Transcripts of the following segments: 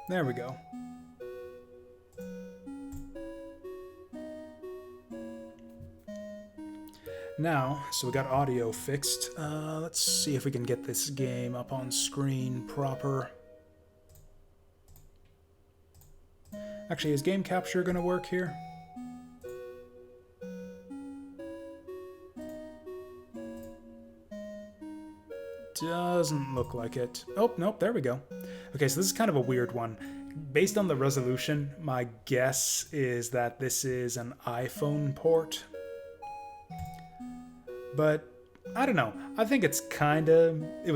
There we go. Now, so we got audio fixed. Let's see if we can get this game up on screen proper. Actually, is game capture gonna work here? Doesn't look like it. Oh, nope, there we go. Okay, so this is kind of a weird one. Based on the resolution, my guess is that this is an iPhone port. But I don't know. I think it was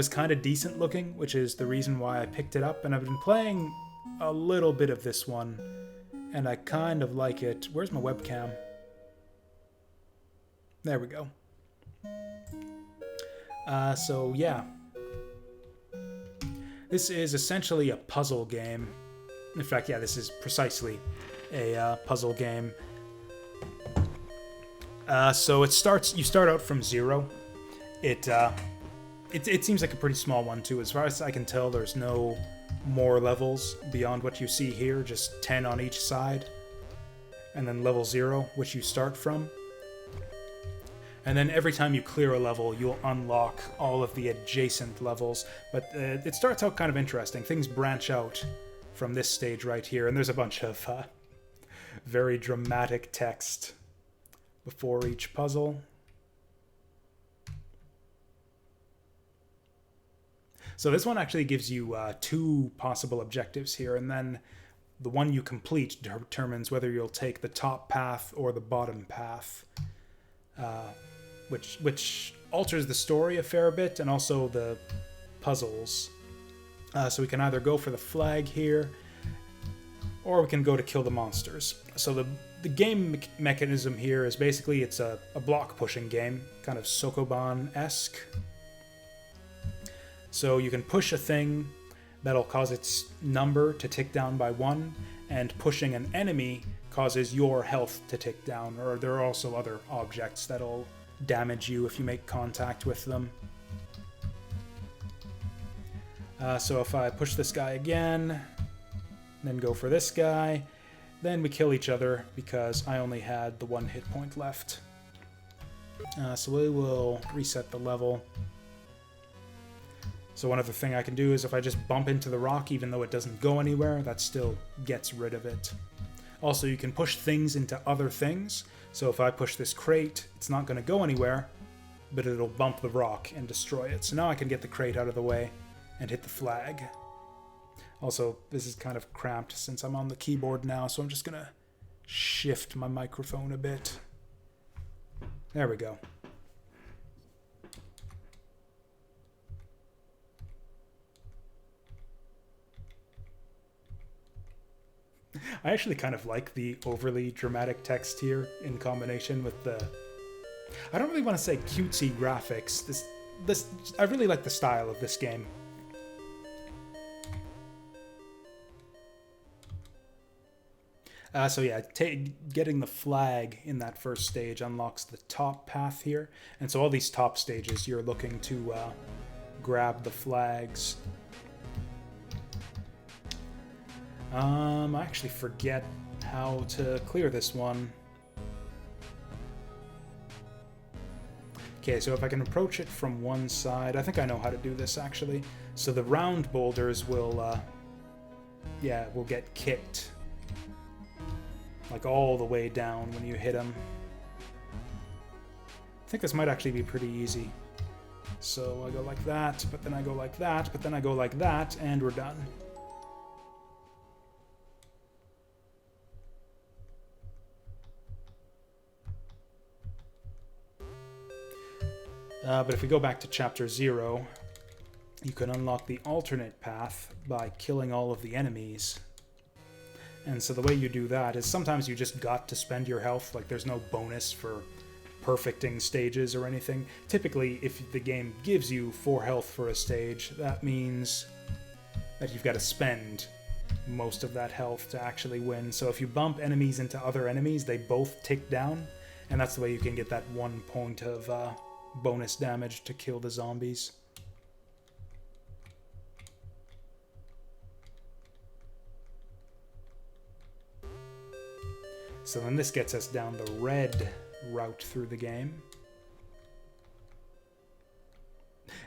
kind of decent looking, which is the reason why I picked it up. And I've been playing a little bit of this one, and I kind of like it. Where's my webcam? There we go. So yeah. This is essentially a puzzle game. In fact, yeah, this is precisely a puzzle game. So you start out from 0. It seems like a pretty small one too. As far as I can tell, there's no more levels beyond what you see here, just 10 on each side. And then level 0, which you start from. And then every time you clear a level, you'll unlock all of the adjacent levels. But it starts out kind of interesting. Things branch out from this stage right here, and there's a bunch of very dramatic text before each puzzle. So this one actually gives you 2 possible objectives here, and then the one you complete determines whether you'll take the top path or the bottom path. Which alters the story a fair bit, and also the puzzles. So we can either go for the flag here, or we can go to kill the monsters. So the game mechanism here is basically it's a block pushing game, kind of Sokoban-esque. So you can push a thing that'll cause its number to tick down by 1, and pushing an enemy causes your health to tick down, or there are also other objects that'll damage you if you make contact with them. So if I push this guy again, then go for this guy, then we kill each other because I only had the 1 hit point left. So we will reset the level. So one other thing I can do is if I just bump into the rock, even though it doesn't go anywhere, that still gets rid of it. Also, you can push things into other things. So if I push this crate, it's not going to go anywhere, but it'll bump the rock and destroy it. So now I can get the crate out of the way and hit the flag. Also, this is kind of cramped since I'm on the keyboard now, so I'm just going to shift my microphone a bit. There we go. I actually kind of like the overly dramatic text here in combination with the... I don't really want to say cutesy graphics. I really like the style of this game. So yeah, getting the flag in that first stage unlocks the top path here. And so all these top stages, you're looking to grab the flags. I actually forget how to clear this one. Okay, so if I can approach it from one side, I think I know how to do this actually. So the round boulders will get kicked. Like all the way down when you hit them. I think this might actually be pretty easy. So I go like that, but then I go like that, but then I go like that, and we're done. But if we go back to Chapter 0, you can unlock the alternate path by killing all of the enemies. And so the way you do that is sometimes you just got to spend your health, like there's no bonus for perfecting stages or anything. Typically, if the game gives you 4 health for a stage, that means that you've got to spend most of that health to actually win. So if you bump enemies into other enemies, they both tick down, and that's the way you can get that 1 point of bonus damage to kill the zombies. So then this gets us down the red route through the game.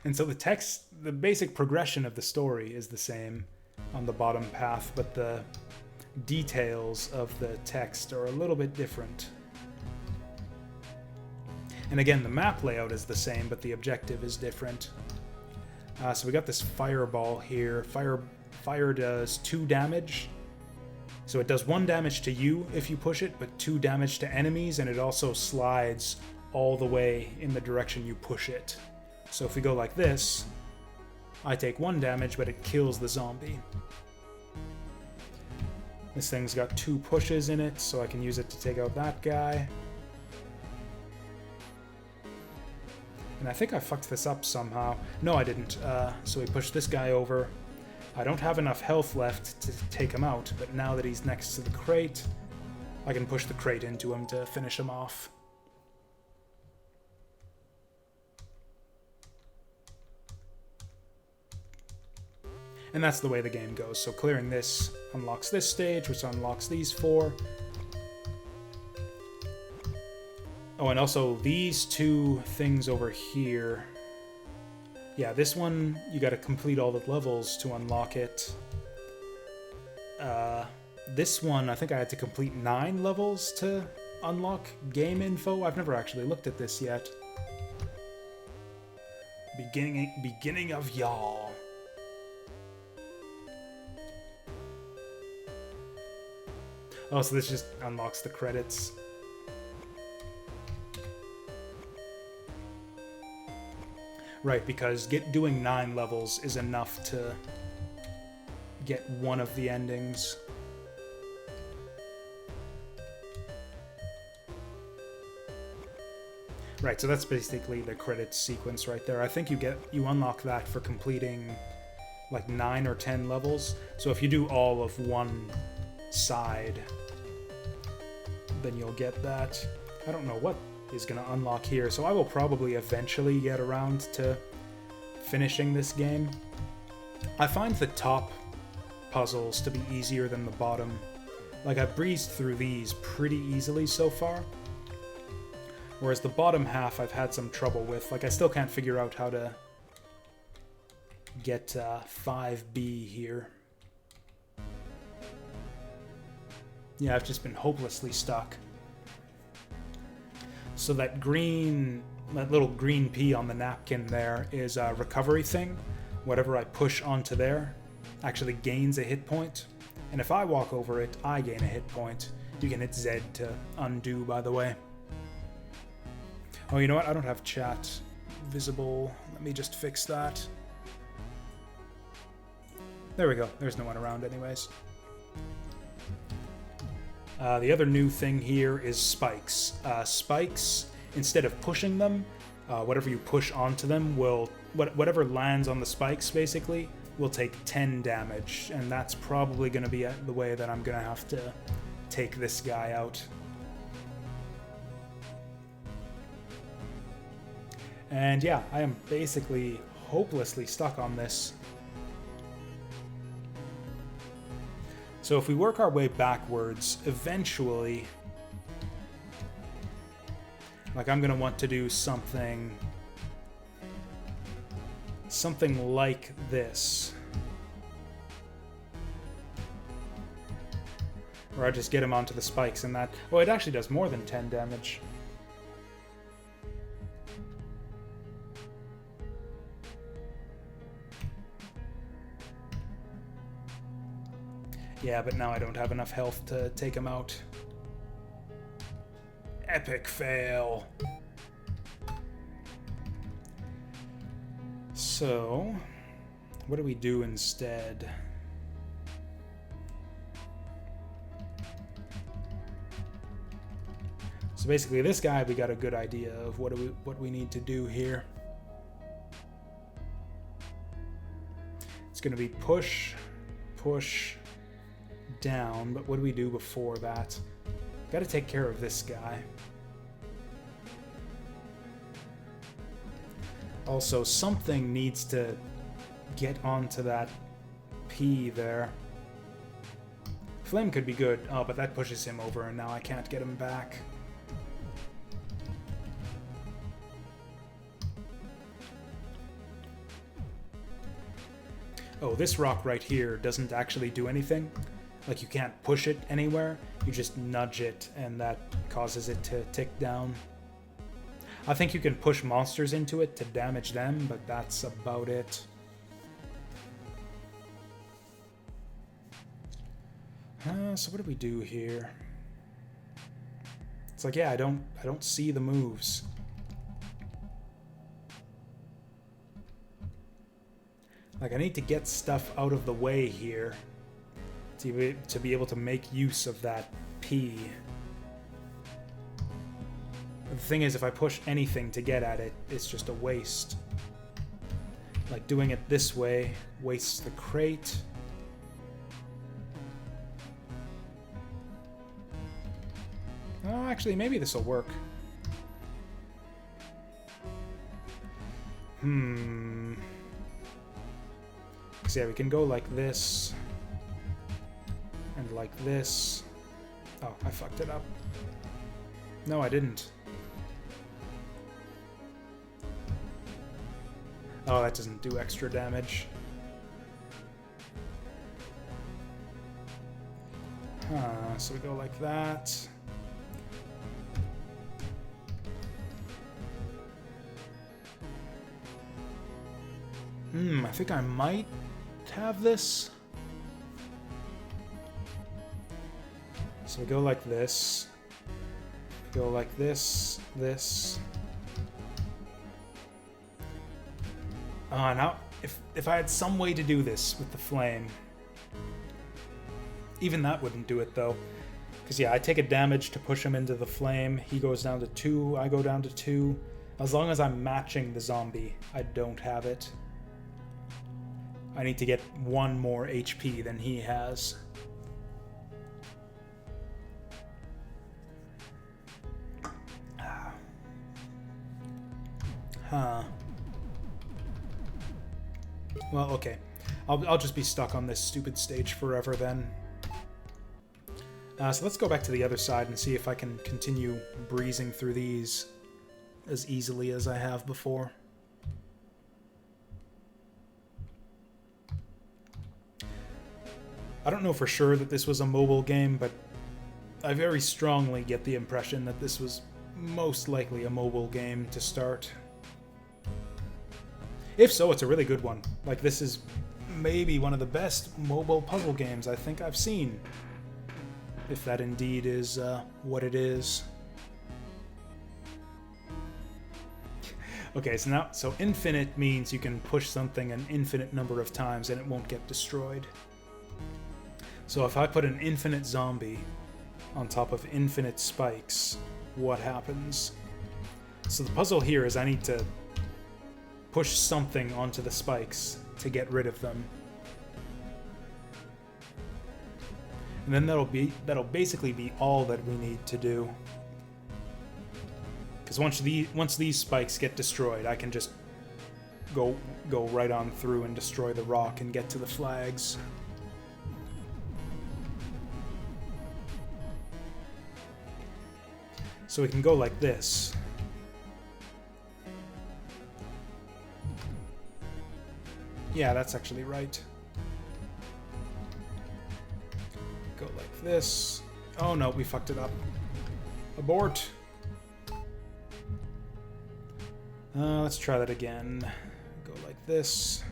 And so the basic progression of the story is the same on the bottom path, but the details of the text are a little bit different. And again, the map layout is the same, but the objective is different. So we got this fireball here. Fire does 2 damage. So it does 1 damage to you if you push it, but 2 damage to enemies, and it also slides all the way in the direction you push it. So if we go like this, I take 1 damage, but it kills the zombie. This thing's got 2 pushes in it, so I can use it to take out that guy. And I think I fucked this up somehow. No, I didn't. So we push this guy over. I don't have enough health left to take him out, but now that he's next to the crate, I can push the crate into him to finish him off. And that's the way the game goes. So clearing this unlocks this stage, which unlocks these 4. Oh, and also these 2 things over here. Yeah, this one, you gotta complete all the levels to unlock it. This one, I think I had to complete 9 levels to unlock game info. I've never actually looked at this yet. Beginning of y'all. Oh, so this just unlocks the credits. Right, because doing 9 levels is enough to get one of the endings. Right, so that's basically the credits sequence right there. I think you unlock that for completing like 9 or 10 levels. So if you do all of one side, then you'll get that. I don't know what is going to unlock here, so I will probably eventually get around to finishing this game. I find the top puzzles to be easier than the bottom. Like, I've breezed through these pretty easily so far, whereas the bottom half I've had some trouble with. Like, I still can't figure out how to get 5B here. Yeah, I've just been hopelessly stuck. So that little green P on the napkin there is a recovery thing. Whatever I push onto there actually gains a hit point. And if I walk over it, I gain a hit point. You can hit Z to undo, by the way. Oh, you know what? I don't have chat visible. Let me just fix that. There we go. There's no one around anyways. The other new thing here is spikes. Spikes, instead of pushing them, whatever you push onto them will... Whatever lands on the spikes, basically, will take 10 damage. And that's probably going to be the way that I'm going to have to take this guy out. And yeah, I am basically hopelessly stuck on this. So if we work our way backwards, eventually, like, I'm going to want to do something like this. Where I just get him onto the spikes and that... Oh, it actually does more than 10 damage. Yeah, but now I don't have enough health to take him out. Epic fail. So, what do we do instead? So basically, this guy, we got a good idea of what we need to do here. It's going to be push, push, down, but what do we do before that? Got to take care of this guy. Also, something needs to get onto that P there. Flame could be good. Oh, but that pushes him over, and now I can't get him back. Oh, this rock right here doesn't actually do anything. Like, you can't push it anywhere. You just nudge it, and that causes it to tick down. I think you can push monsters into it to damage them, but that's about it. So what do we do here? It's like, yeah, I don't see the moves. Like, I need to get stuff out of the way here to be able to make use of that P. The thing is, if I push anything to get at it, it's just a waste. Like, doing it this way wastes the crate. Oh, actually, maybe this will work. So yeah, we can go like this. And like this. Oh, I fucked it up. No, I didn't. Oh, that doesn't do extra damage. So we go like that. I think I might have this. So we go like this. Go like this, this. Now, if I had some way to do this with the flame, even that wouldn't do it though. Because yeah, I take a damage to push him into the flame. He goes down to 2, I go down to 2. As long as I'm matching the zombie, I don't have it. I need to get 1 more HP than he has. Well, okay. I'll just be stuck on this stupid stage forever then. So let's go back to the other side and see if I can continue breezing through these as easily as I have before. I don't know for sure that this was a mobile game, but I very strongly get the impression that this was most likely a mobile game to start. If so, it's a really good one. Like, this is maybe one of the best mobile puzzle games I think I've seen. If that indeed is what it is. Okay, so infinite means you can push something an infinite number of times and it won't get destroyed. So if I put an infinite zombie on top of infinite spikes, what happens? So the puzzle here is I need to push something onto the spikes to get rid of them. And then that'll basically be all that we need to do. Because once these spikes get destroyed, I can just go right on through and destroy the rock and get to the flags. So we can go like this. Yeah, that's actually right. Go like this. Oh no, we fucked it up. Abort. Let's try that again. Go like this.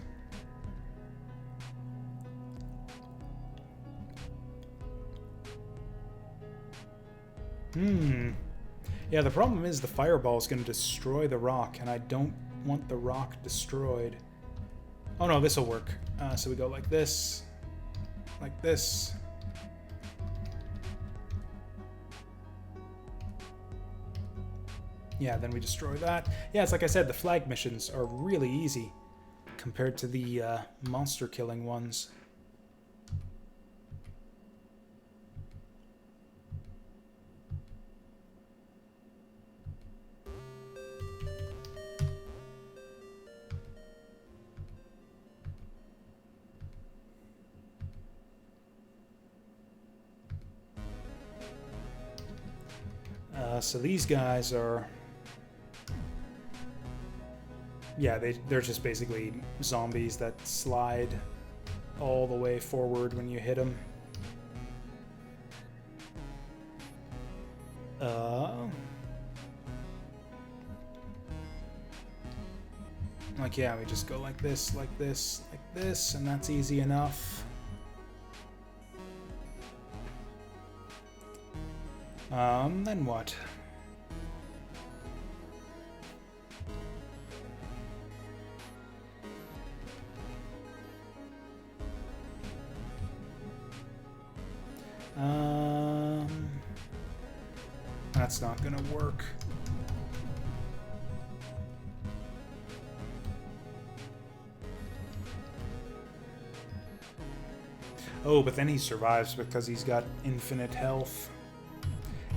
Yeah, the problem is the fireball is going to destroy the rock, and I don't want the rock destroyed. Oh no, this will work. So we go like this. Like this. Yeah, then we destroy that. Yeah, it's like I said, the flag missions are really easy compared to the monster killing ones. So these guys are... Yeah, they're just basically zombies that slide all the way forward when you hit them. Like, yeah, we just go like this, like this, like this, and that's easy enough. Then what? That's not gonna work. Oh, but then he survives because he's got infinite health.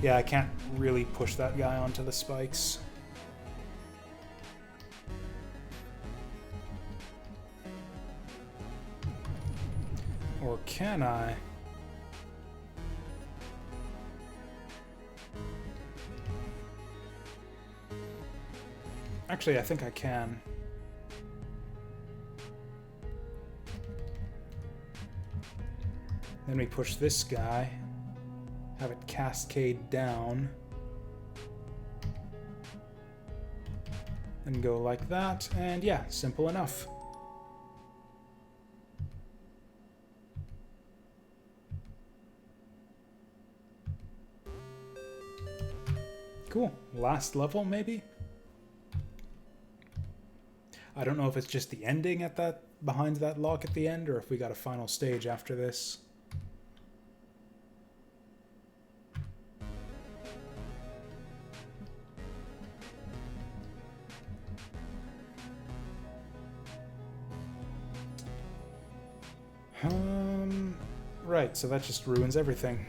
Yeah, I can't really push that guy onto the spikes. Or can I? Actually, I think I can. Then we push this guy, have it cascade down, and go like that, and yeah, simple enough. Cool. Last level, maybe? I don't know if it's just the ending at that, behind that lock at the end, or if we got a final stage after this. Right, so that just ruins everything.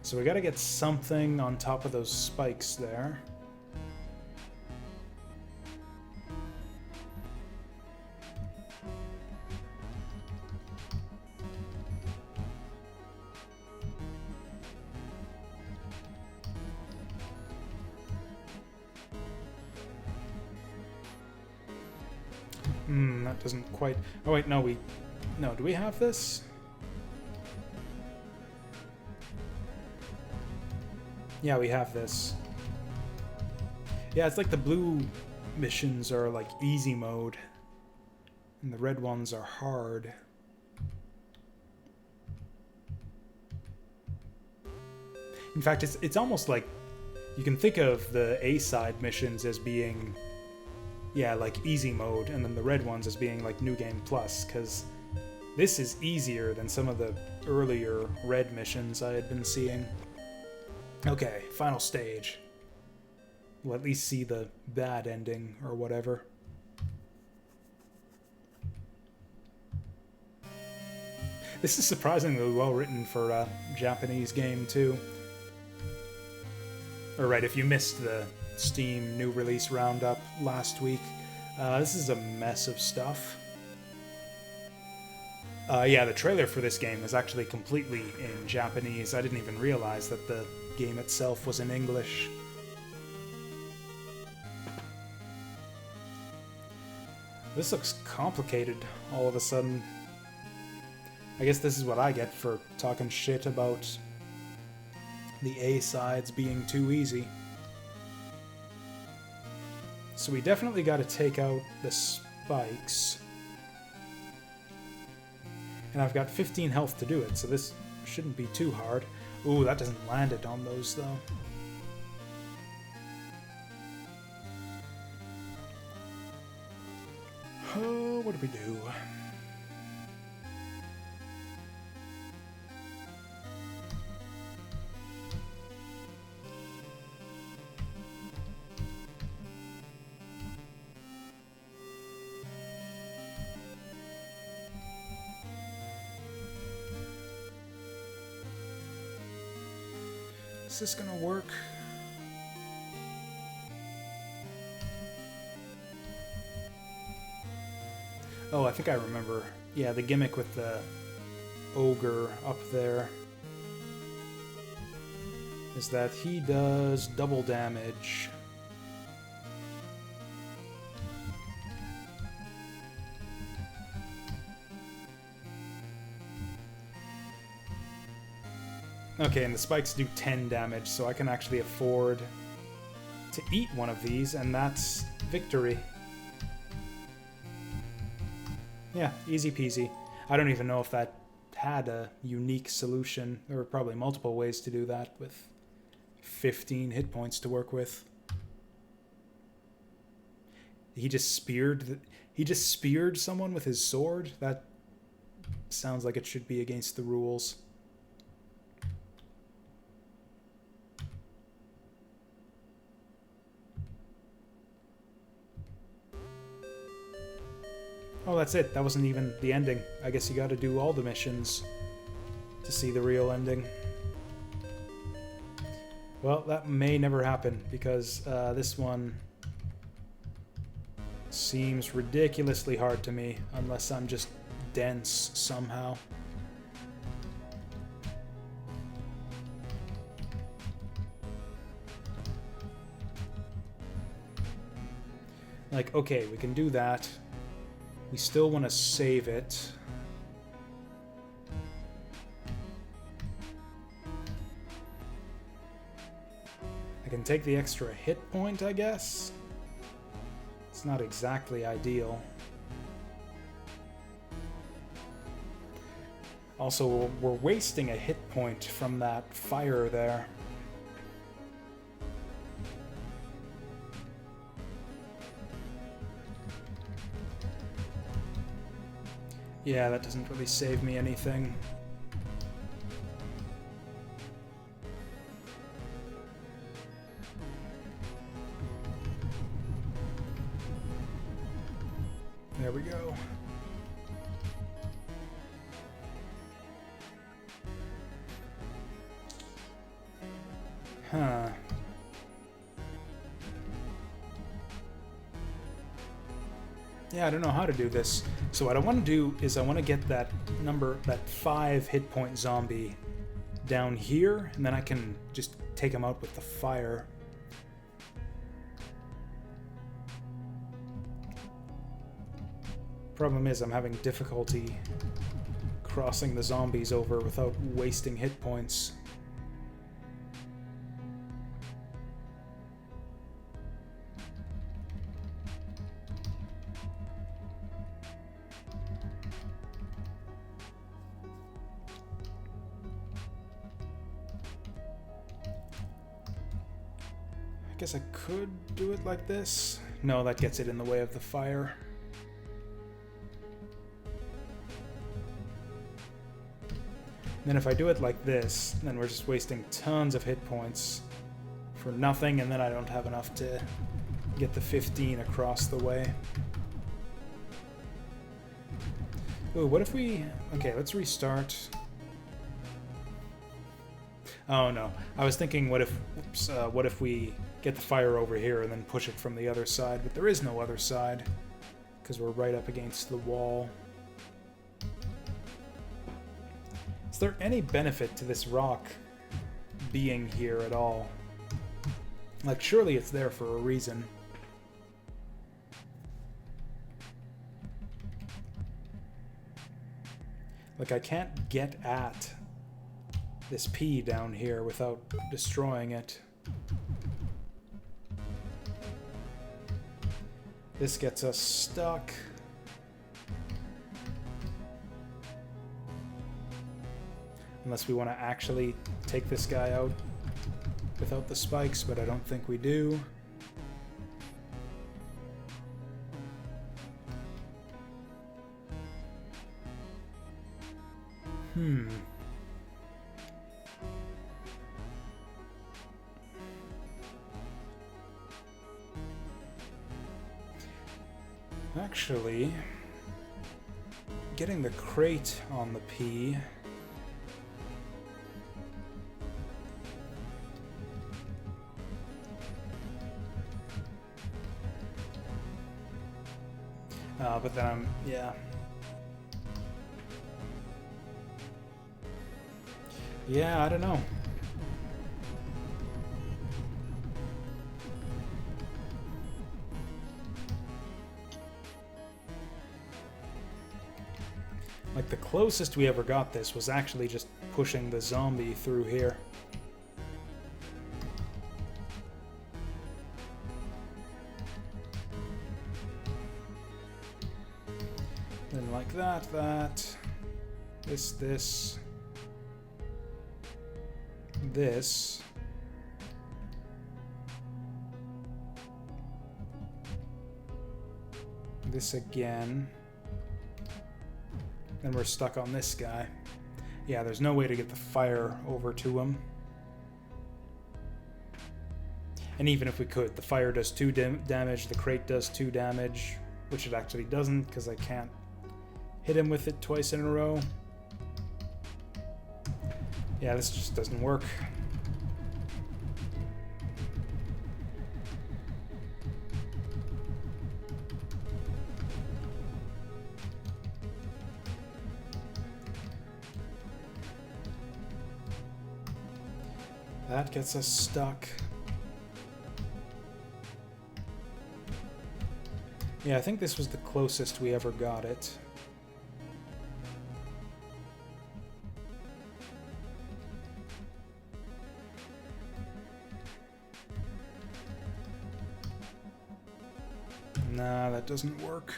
So we gotta get something on top of those spikes there. That doesn't quite... Oh wait, no, No, do we have this? Yeah, we have this. Yeah, it's like the blue missions are like easy mode, and the red ones are hard. In fact, it's almost like you can think of the A-side missions as being, yeah, like easy mode, and then the red ones as being like New Game Plus, because this is easier than some of the earlier red missions I had been seeing. Okay, final stage. We'll at least see the bad ending, or whatever. This is surprisingly well written for a Japanese game, too. Alright, if you missed the Steam new release roundup last week, this is a mess of stuff. Yeah, the trailer for this game is actually completely in Japanese. I didn't even realize that the game itself was in English. This looks complicated all of a sudden. I guess this is what I get for talking shit about the A-sides being too easy. So we definitely got to take out the spikes. And I've got 15 health to do it, so this shouldn't be too hard. Ooh, that doesn't land it on those, though. Oh, what do we do? Is this gonna work? Oh, I think I remember. Yeah, the gimmick with the ogre up there. is that he does double damage. Okay, and the spikes do 10 damage, so I can actually afford to eat one of these, and that's victory. Yeah, easy peasy. I don't even know if that had a unique solution. There were probably multiple ways to do that with 15 hit points to work with. He just speared someone with his sword? That sounds like it should be against the rules. Oh, that's it. That wasn't even the ending. I guess you gotta do all the missions to see the real ending. Well, that may never happen, because this one seems ridiculously hard to me, unless I'm just dense somehow. Like, okay, we can do that. We still want to save it. I can take the extra hit point, I guess. It's not exactly ideal. Also, we're wasting a hit point from that fire there. Yeah, that doesn't really save me anything. There we go. Huh. Yeah, I don't know how to do this. So what I want to do is I want to get that 5 hit point zombie down here, and then I can just take him out with the fire. Problem is, I'm having difficulty crossing the zombies over without wasting hit points. I guess I could do it like this. No, that gets it in the way of the fire. Then if I do it like this, then we're just wasting tons of hit points for nothing, and then I don't have enough to get the 15 across the way. Ooh, what if we... Okay, let's restart. Oh no, I was thinking what if we get the fire over here and then push it from the other side, but there is no other side because we're right up against the wall. Is there any benefit to this rock being here at all? Like, surely it's there for a reason. Like, I can't get at this P down here without destroying it. This gets us stuck. Unless we want to actually take this guy out without the spikes, but I don't think we do. Actually, getting the crate on the P but then I'm, yeah. Yeah, I don't know. Like, the closest we ever got this was actually just pushing the zombie through here. Then like that, this, this, this again. Then we're stuck on this guy. Yeah, there's no way to get the fire over to him. And even if we could, the fire does 2 damage, the crate does 2 damage, which it actually doesn't because I can't hit him with it twice in a row. Yeah, this just doesn't work. That gets us stuck. Yeah, I think this was the closest we ever got it. Nah, that doesn't work.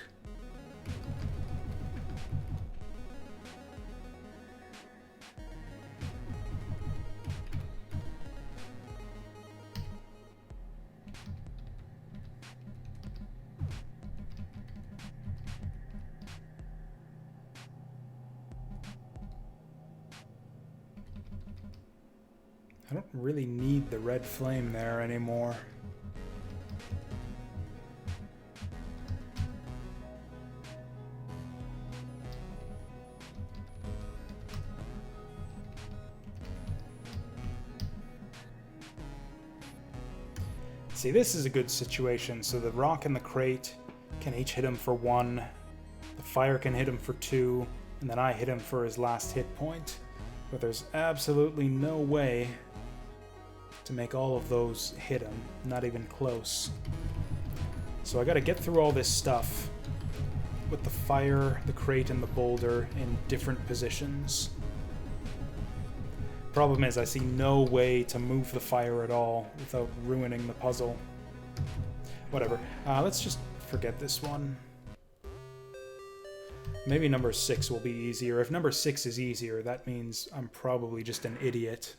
I don't really need the red flame there anymore. See, this is a good situation. So the rock and the crate can each hit him for 1. The fire can hit him for 2. And then I hit him for his last hit point. But there's absolutely no way to make all of those hit him. Not even close. So I gotta get through all this stuff with the fire, the crate, and the boulder in different positions. Problem is, I see no way to move the fire at all without ruining the puzzle. Whatever. Let's just forget this one. Maybe number 6 will be easier. If number 6 is easier, that means I'm probably just an idiot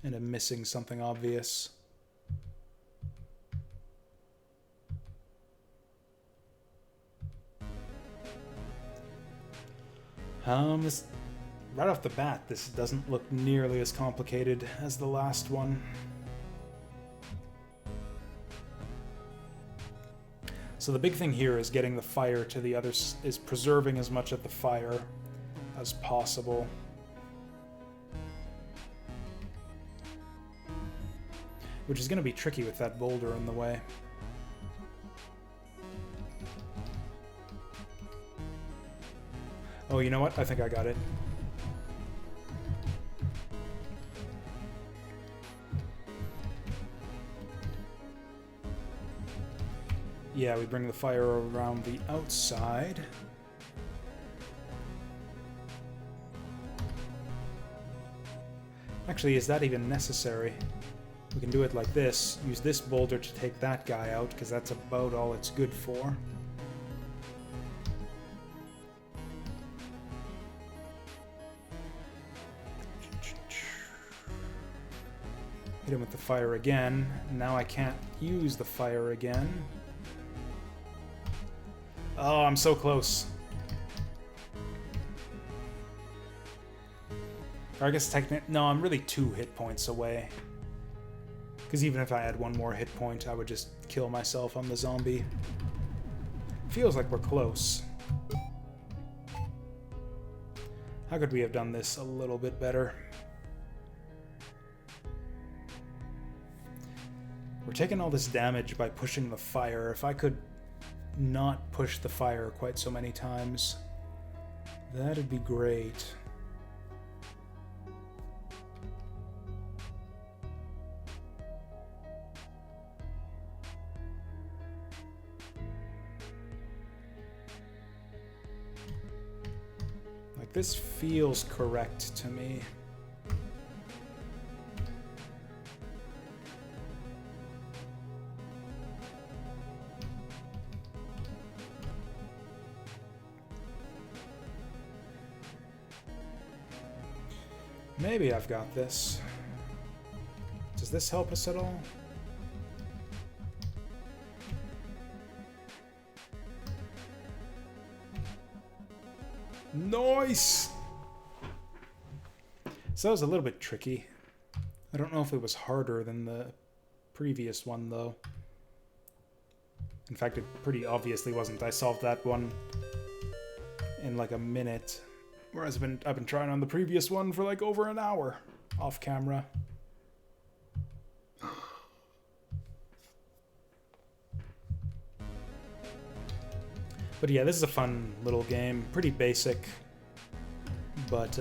and I'm missing something obvious. Right off the bat, this doesn't look nearly as complicated as the last one. So the big thing here is getting the fire to the other, is preserving as much of the fire as possible. Which is going to be tricky with that boulder in the way. Oh, you know what? I think I got it. Yeah, we bring the fire around the outside. Actually, is that even necessary? We can do it like this. Use this boulder to take that guy out, because that's about all it's good for. Hit him with the fire again. Now I can't use the fire again. Oh, I'm so close. Or I guess technically... No, I'm really 2 hit points away. Because even if I had 1 more hit point, I would just kill myself on the zombie. Feels like we're close. How could we have done this a little bit better? We're taking all this damage by pushing the fire. If I could not push the fire quite so many times, that'd be great. this feels correct to me. Maybe I've got this. Does this help us at all? Nice! So that was a little bit tricky. I don't know if it was harder than the previous one, though. In fact, it pretty obviously wasn't. I solved that one in like a minute. Whereas I've been trying on the previous one for like over an hour off camera. But yeah, this is a fun little game, pretty basic, but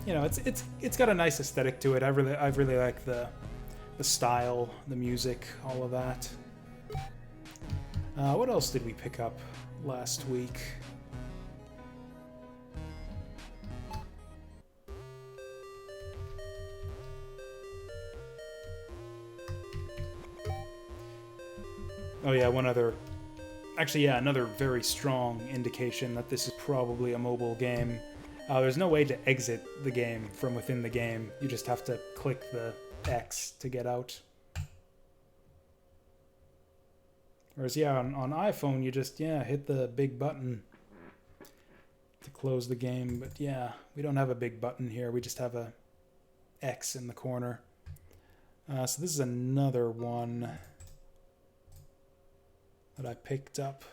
you know, it's got a nice aesthetic to it. I really like the style, the music, all of that. What else did we pick up last week? Oh yeah, another very strong indication that this is probably a mobile game. There's no way to exit the game from within the game. You just have to click the X to get out. Whereas, yeah, on iPhone, you just, hit the big button to close the game. But yeah, we don't have a big button here. We just have a X in the corner. So this is another one that I picked up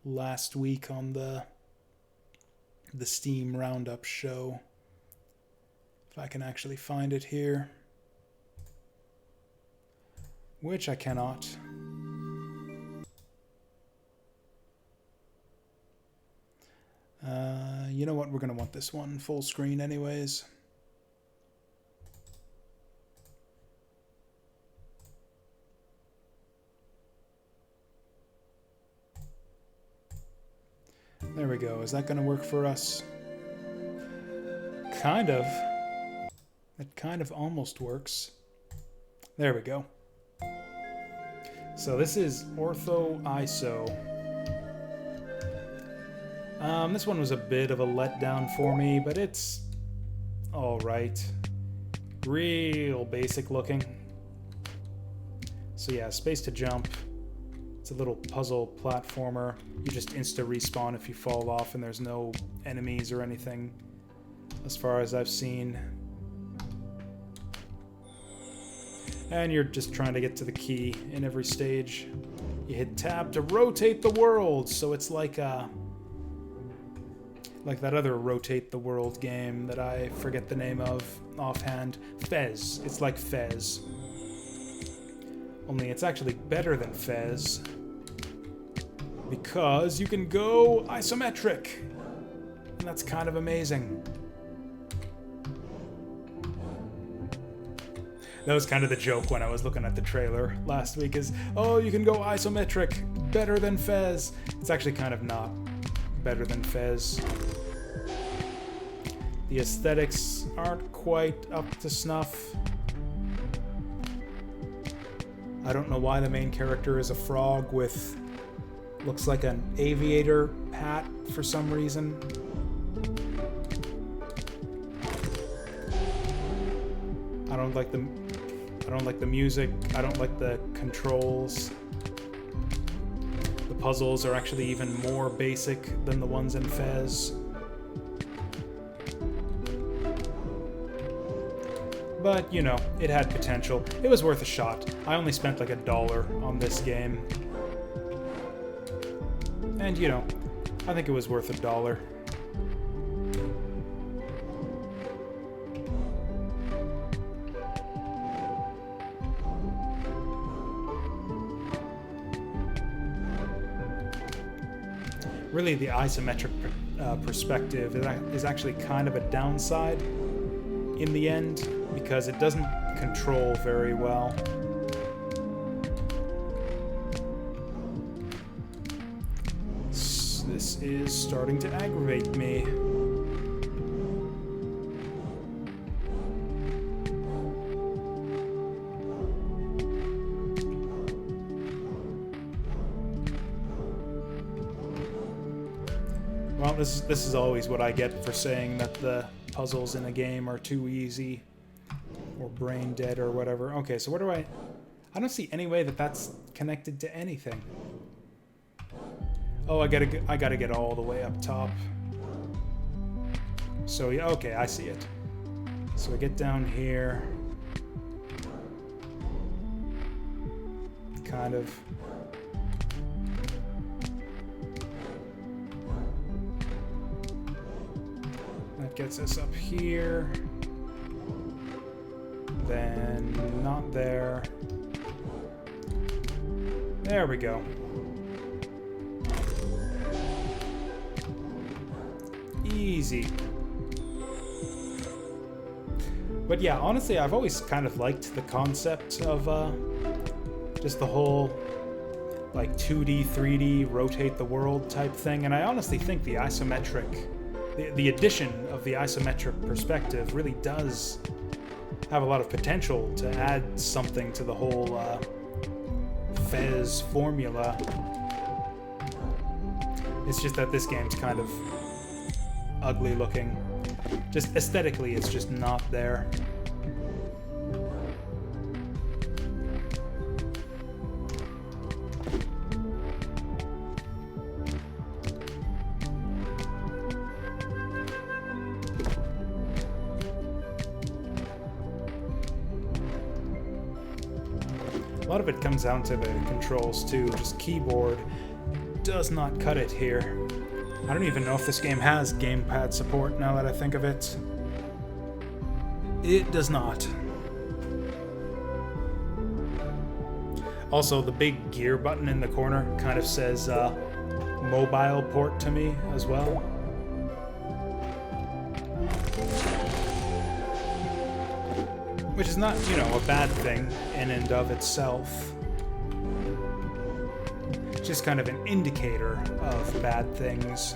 last week on the Steam Roundup show. If I can actually find it here. Which I cannot. You know what? We're going to want this one full screen anyways. There we go. Is that going to work for us? Kind of. It kind of almost works. There we go. So this is ORTHOISO. This one was a bit of a letdown for me, but it's alright. Real basic looking. So yeah, space to jump. It's a little puzzle platformer. You just insta-respawn if you fall off and there's no enemies or anything, as far as I've seen. And you're just trying to get to the key in every stage. You hit tab to rotate the world, so it's like that other rotate the world game that I forget the name of offhand. Fez. It's like Fez. Only it's actually better than Fez, because you can go isometric, and that's kind of amazing. That was kind of the joke when I was looking at the trailer last week is, oh, you can go isometric, better than Fez. It's actually kind of not better than Fez. The aesthetics aren't quite up to snuff. I don't know why the main character is a frog with, looks like an aviator hat for some reason. I don't like the music. I don't like the controls. The puzzles are actually even more basic than the ones in Fez. But, you know, it had potential. It was worth a shot. I only spent like $1 on this game. And, you know, I think it was worth $1. Really, the isometric perspective is actually kind of a downside in the end, because it doesn't control very well. This is starting to aggravate me. Well, this is always what I get for saying that the puzzles in a game are too easy or brain dead or whatever. Okay, so where do I don't see any way that that's connected to anything. Oh, I gotta get all the way up top. So yeah, okay, I see it. So I get down here. Kind of. That gets us up here. Then not there. There we go. Easy. But yeah, honestly, I've always kind of liked the concept of just the whole like 2D, 3D, rotate the world type thing, and I honestly think the isometric, the addition of the isometric perspective really does have a lot of potential to add something to the whole Fez formula. It's just that this game's kind of ugly looking. Just aesthetically, it's just not there. A lot of it comes down to the controls too. Just keyboard does not cut it here. I don't even know if this game has gamepad support now that I think of it. It does not. Also, the big gear button in the corner kind of says mobile port to me as well. Which is not, you know, a bad thing in and of itself. Just kind of an indicator of bad things.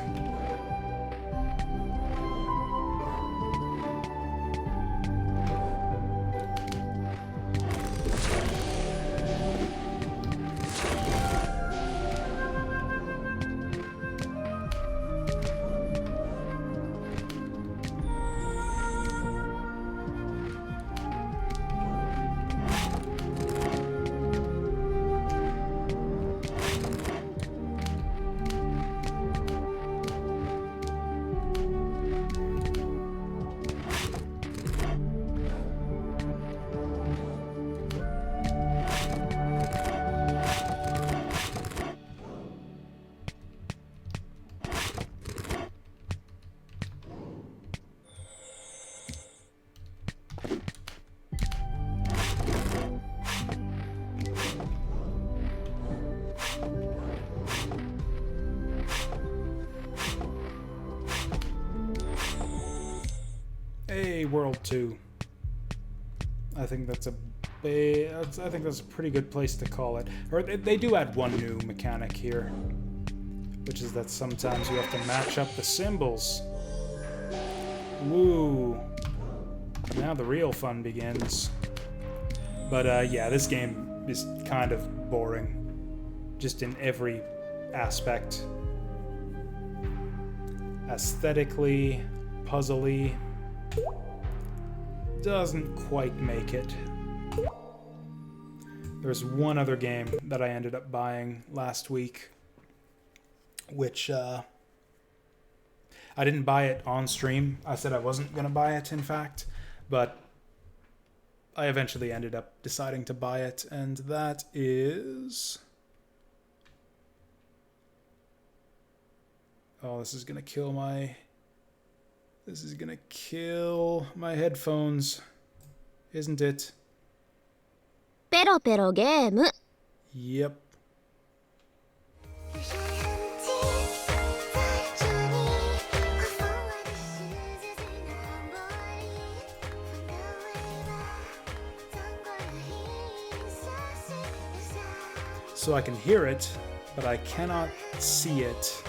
Hey, World 2. I think that's a pretty good place to call it. Or they do add one new mechanic here, which is that sometimes you have to match up the symbols. Woo! Now the real fun begins. But yeah, this game is kind of boring, just in every aspect. Aesthetically, puzzly. Doesn't quite make it. There's one other game that I ended up buying last week, which I didn't buy it on stream. I said I wasn't going to buy it, in fact, but I eventually ended up deciding to buy it, and that is... Oh, this is going to kill my... This is gonna kill my headphones, isn't it? Pero pero game. Yep. So I can hear it, but I cannot see it.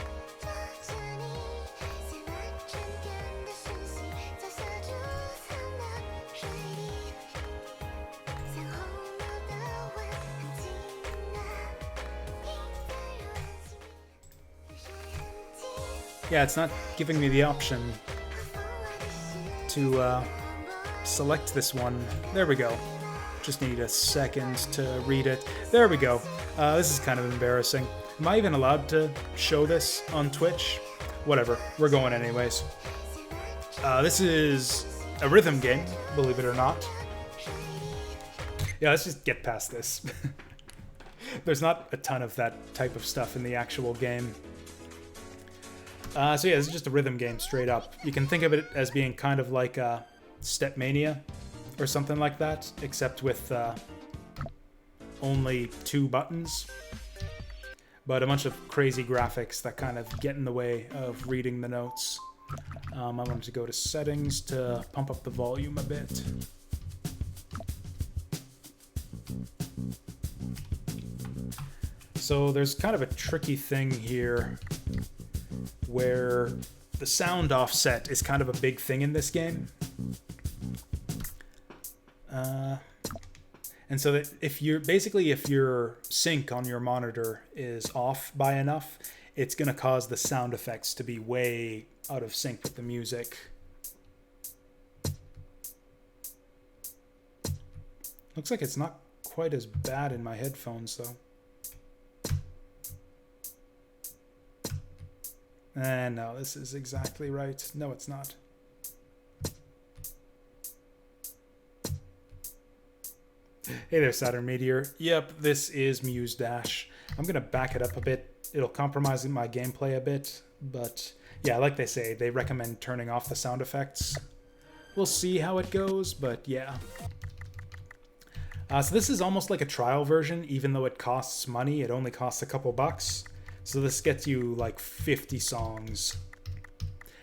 Yeah, it's not giving me the option to select this one. There we go. Just need a second to read it. There we go. This is kind of embarrassing. Am I even allowed to show this on Twitch? Whatever. We're going anyways. This is a rhythm game, believe it or not. Yeah, let's just get past this. There's not a ton of that type of stuff in the actual game. So yeah, this is just a rhythm game straight up. You can think of it as being kind of like Stepmania or something like that, except with only 2 buttons. But a bunch of crazy graphics that kind of get in the way of reading the notes. I'm going to go to settings to pump up the volume a bit. So there's kind of a tricky thing here where the sound offset is kind of a big thing in this game. And so that if your sync on your monitor is off by enough, it's going to cause the sound effects to be way out of sync with the music. Looks like it's not quite as bad in my headphones though. No, this is exactly right. No, it's not. Hey there, Saturn Meteor. Yep, this is Muse Dash. I'm going to back it up a bit. It'll compromise my gameplay a bit, but yeah, like they say, they recommend turning off the sound effects. We'll see how it goes, but yeah. So this is almost like a trial version, even though it costs money. It only costs a couple bucks. So this gets you like 50 songs.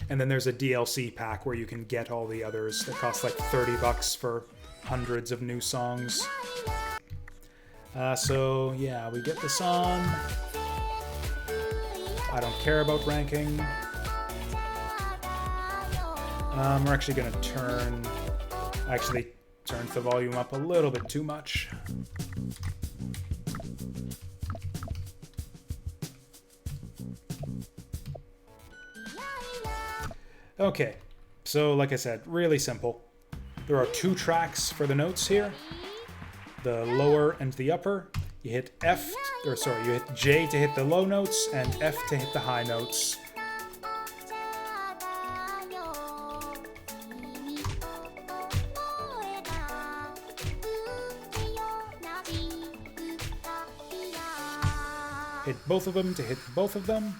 And then there's a DLC pack where you can get all the others that cost like 30 bucks for hundreds of new songs. So yeah, we get this on. I don't care about ranking. We're actually going to turn the volume up a little bit too much. Okay, so like I said, really simple. There are 2 tracks for the notes here, the lower and the upper. You hit you hit J to hit the low notes and F to hit the high notes. Hit both of them to hit both of them.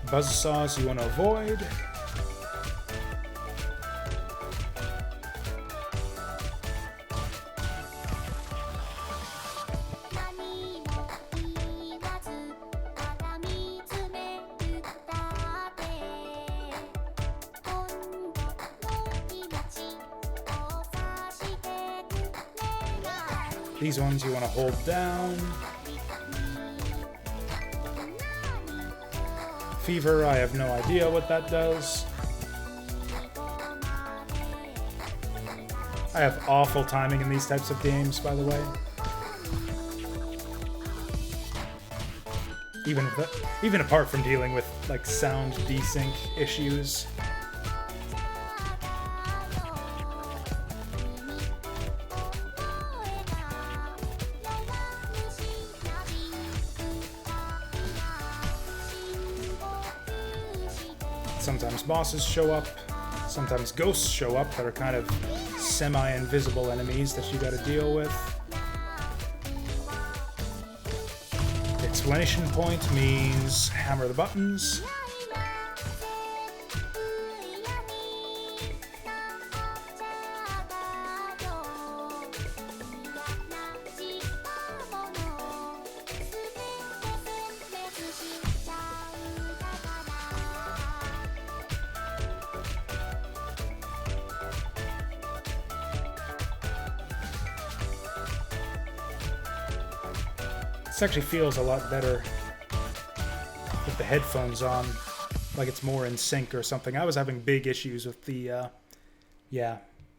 Buzzsaws you want to avoid. These ones you want to hold down. Fever, I have no idea what that does. I have awful timing in these types of games, by the way. Even apart from dealing with like sound desync issues. Sometimes bosses show up, sometimes ghosts show up that are kind of semi-invisible enemies that you gotta deal with. The exclamation point means hammer the buttons. This actually feels a lot better with the headphones on, like it's more in sync or something. I was having big issues with the,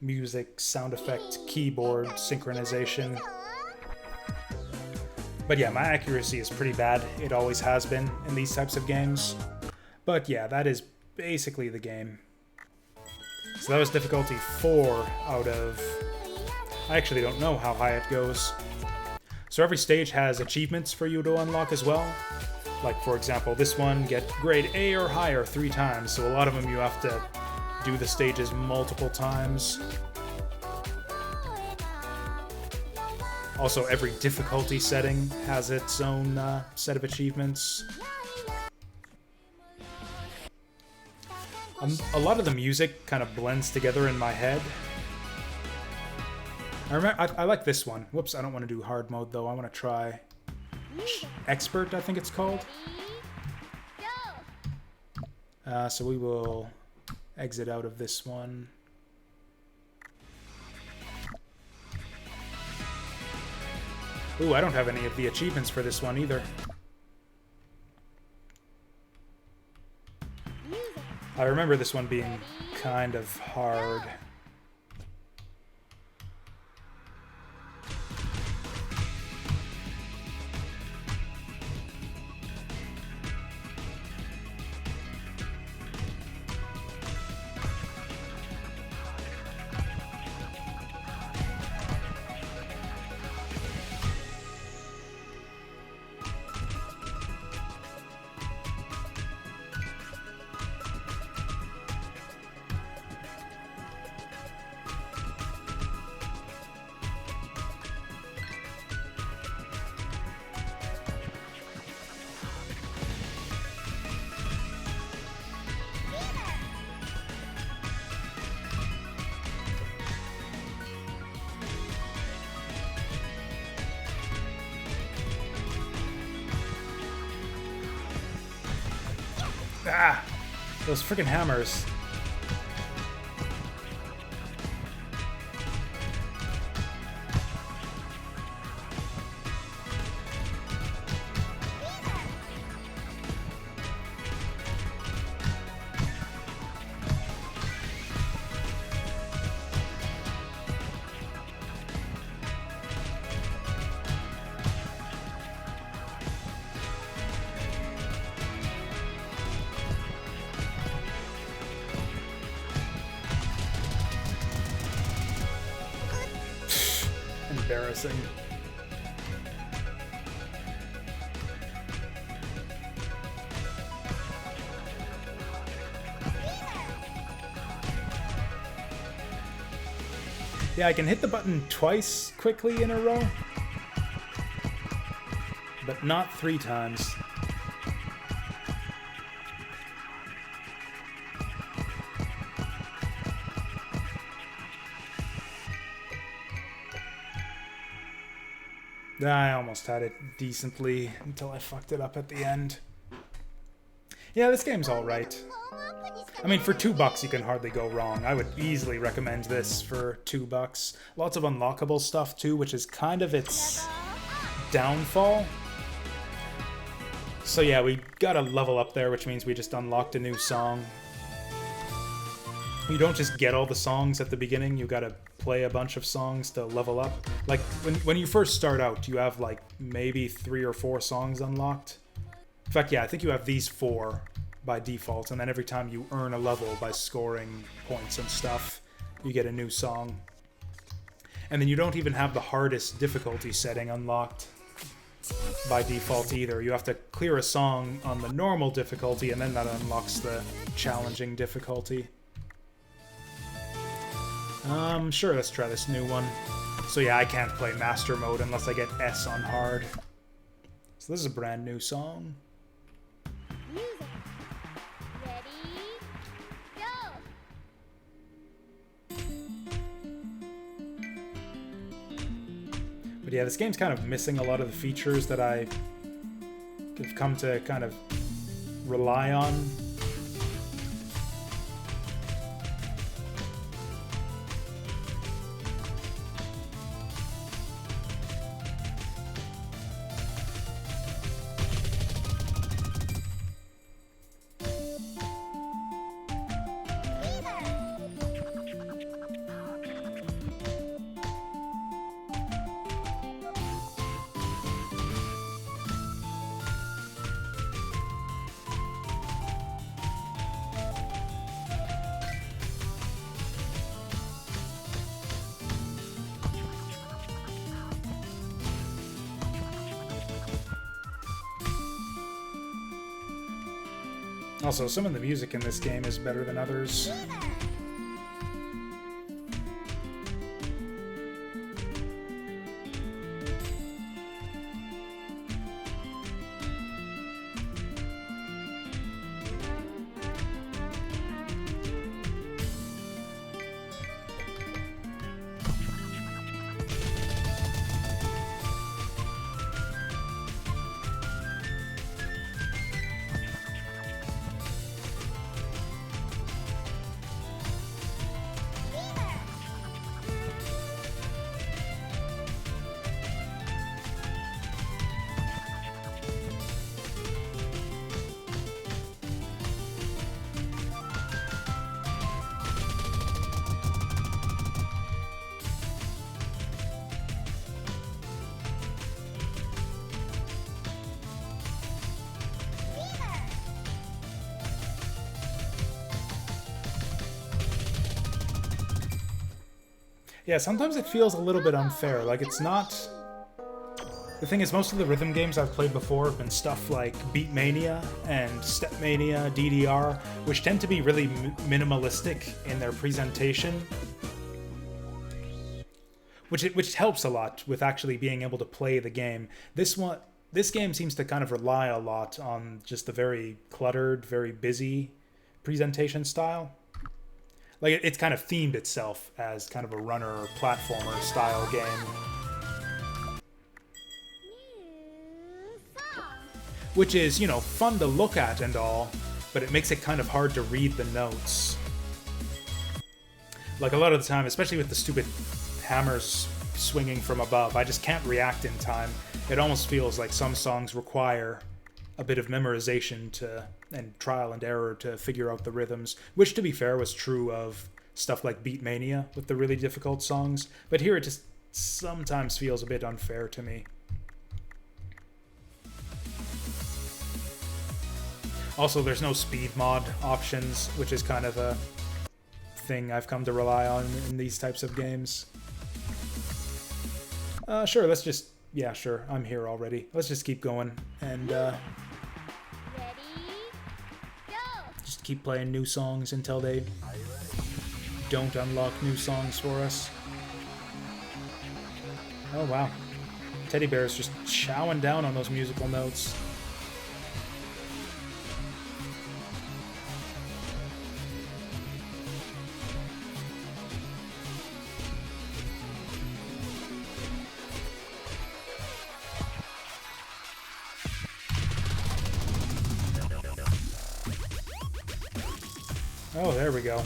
music sound effect keyboard synchronization. But yeah, my accuracy is pretty bad. It always has been in these types of games. But yeah, that is basically the game. So that was difficulty 4 out of... I actually don't know how high it goes. So every stage has achievements for you to unlock as well. Like, for example, this one, get grade A or higher 3 times. So a lot of them you have to do the stages multiple times. Also, every difficulty setting has its own set of achievements. A lot of the music kind of blends together in my head. I like this one. Whoops, I don't want to do hard mode though. I want to try Expert, I think it's called. So we will exit out of this one. Ooh, I don't have any of the achievements for this one either. I remember this one being kind of hard. Ah! Those freaking hammers. Embarrassing. Yeah, I can hit the button twice quickly in a row, but not 3 times. I almost had it decently until I fucked it up at the end. Yeah, this game's alright. I mean, for $2 you can hardly go wrong. I would easily recommend this for $2. Lots of unlockable stuff too, which is kind of its downfall. So yeah, we got a level up there, which means we just unlocked a new song. You don't just get all the songs at the beginning, you gotta play a bunch of songs to level up. Like, when you first start out, you have like maybe 3 or 4 songs unlocked. In fact, yeah, I think you have these 4 by default, and then every time you earn a level by scoring points and stuff, you get a new song. And then you don't even have the hardest difficulty setting unlocked by default either. You have to clear a song on the normal difficulty, and then that unlocks the challenging difficulty. Sure, let's try this new one. So yeah, I can't play Master Mode unless I get S on Hard. So this is a brand new song. But yeah, this game's kind of missing a lot of the features that I have come to kind of rely on. Also, some of the music in this game is better than others. Yeah, sometimes it feels a little bit unfair. Like, it's not... The thing is, most of the rhythm games I've played before have been stuff like Beatmania and Stepmania, DDR, which tend to be really minimalistic in their presentation. Which helps a lot with actually being able to play the game. This game seems to kind of rely a lot on just the very cluttered, very busy presentation style. Like, it's kind of themed itself as kind of a runner or platformer style game. Which is, you know, fun to look at and all, but it makes it kind of hard to read the notes. Like, a lot of the time, especially with the stupid hammers swinging from above, I just can't react in time. It almost feels like some songs require a bit of memorization and trial and error to figure out the rhythms, which, to be fair, was true of stuff like Beatmania with the really difficult songs, but here it just sometimes feels a bit unfair to me. Also, there's no speed mod options, which is kind of a thing I've come to rely on in these types of games. Sure, let's just... Yeah, sure, I'm here already. Let's just keep going, and just keep playing new songs until they don't unlock new songs for us. Oh, wow. Teddy Bear is just chowing down on those musical notes. Oh, there we go.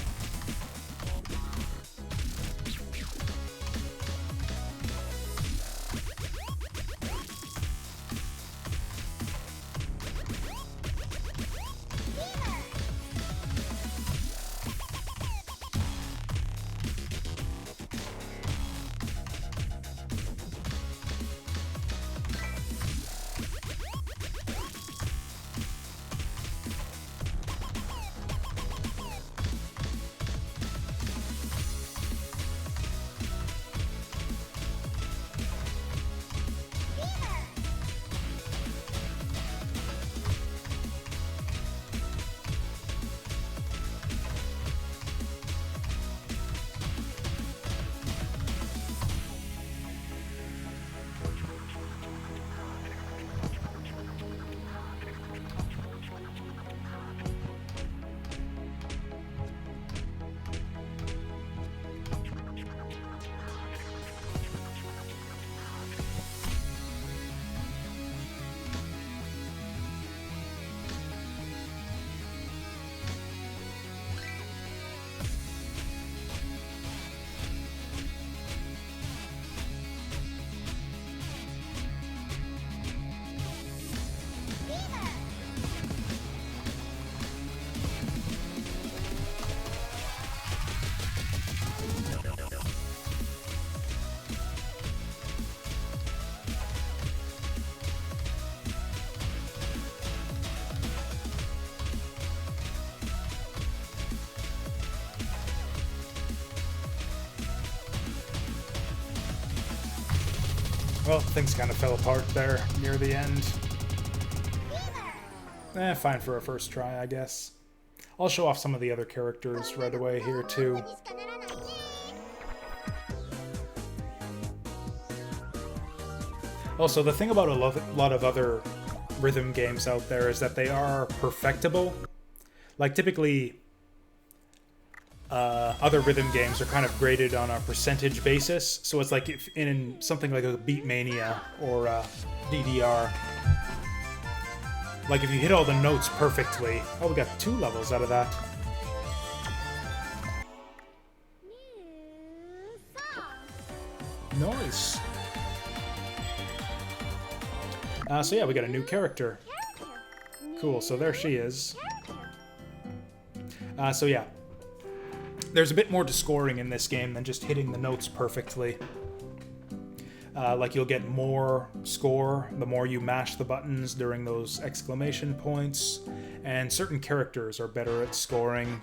Well, things kind of fell apart there near the end. Fine for a first try, I guess. I'll show off some of the other characters right away here, too. Also, the thing about a lot of other rhythm games out there is that they are perfectible. Like, typically, other rhythm games are kind of graded on a percentage basis. So it's like if in something like a Beatmania or DDR, like if you hit all the notes perfectly. Oh, we got 2 levels out of that. Nice. So yeah, we got a new character. Cool, so there she is. So yeah. There's a bit more to scoring in this game than just hitting the notes perfectly. Like you'll get more score the more you mash the buttons during those exclamation points, and certain characters are better at scoring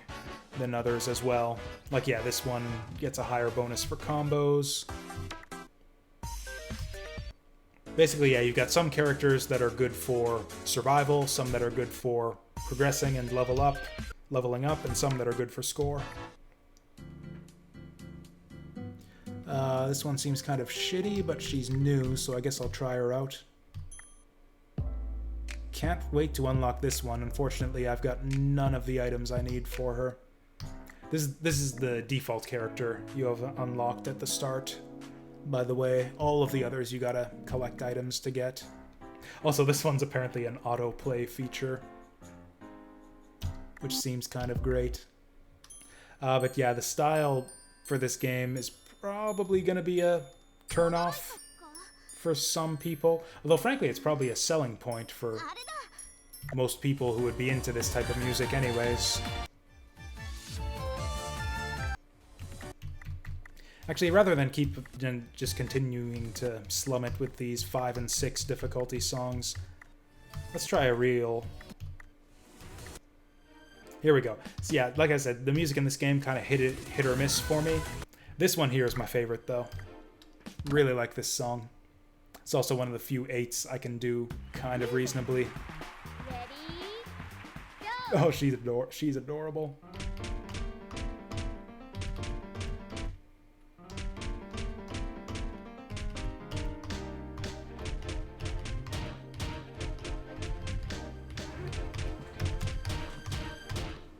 than others as well. Like yeah, this one gets a higher bonus for combos. Basically, yeah, you've got some characters that are good for survival, some that are good for progressing and leveling up, and some that are good for score. This one seems kind of shitty, but she's new, so I guess I'll try her out. Can't wait to unlock this one. Unfortunately, I've got none of the items I need for her. This is the default character you have unlocked at the start. By the way, all of the others you gotta collect items to get. Also, this one's apparently an autoplay feature, which seems kind of great. But yeah, the style for this game is probably gonna be a turn-off for some people. Although, frankly, it's probably a selling point for most people who would be into this type of music anyways. Actually, rather than keep just continuing to slum it with these 5 and 6 difficulty songs, let's try a real... Here we go. So yeah, like I said, the music in this game kind of hit or miss for me. This one here is my favorite, though. Really like this song. It's also one of the few 8s I can do kind of reasonably. Oh, she's adorable.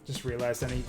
Just realized I need...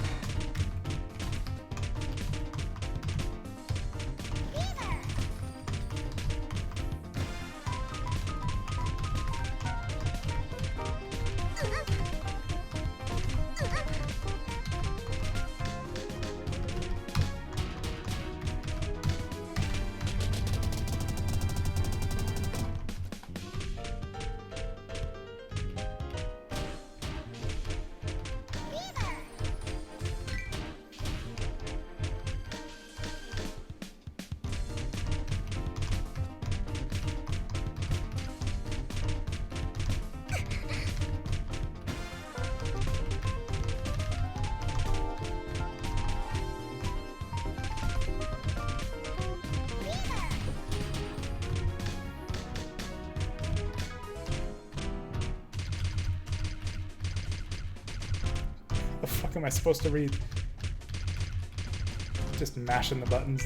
The fuck am I supposed to read? Just mashing the buttons.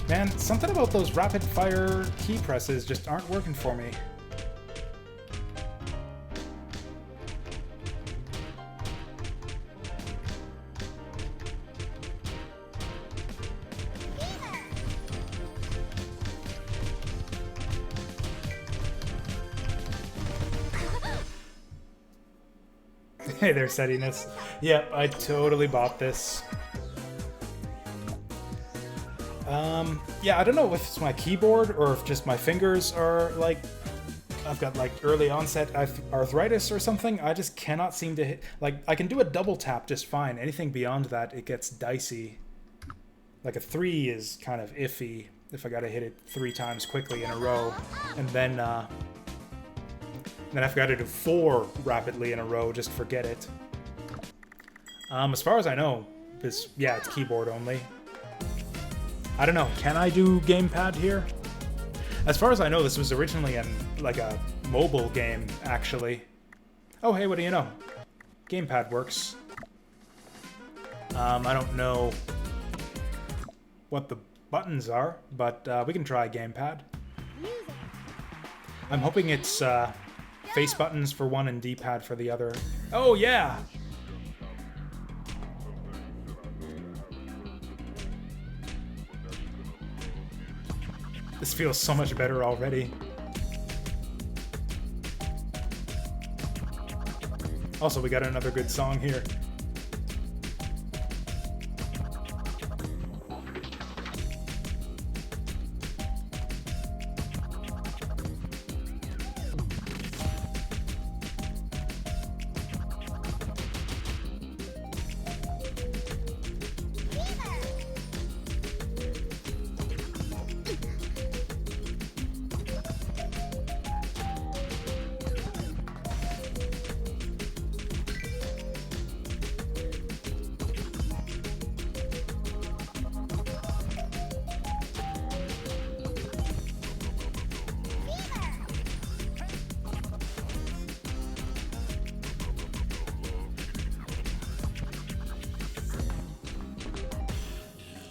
Man, something about those rapid fire key presses just aren't working for me. Hey there, Settiness. Yep, I totally bought this. Yeah, I don't know if it's my keyboard or if just my fingers are like... I've got like early onset arthritis or something. I just cannot seem to hit... Like, I can do a double tap just fine. Anything beyond that, it gets dicey. Like a 3 is kind of iffy. if I gotta hit it 3 times quickly in a row, and then if I gotta do 4 rapidly in a row, just forget it. As far as I know, it's keyboard only. I don't know, can I do gamepad here? As far as I know, this was originally a mobile game, actually. Oh, hey, what do you know? Gamepad works. I don't know what the buttons are, but we can try gamepad. I'm hoping it's face buttons for one and D-pad for the other. Oh, yeah! This feels so much better already. Also, we got another good song here.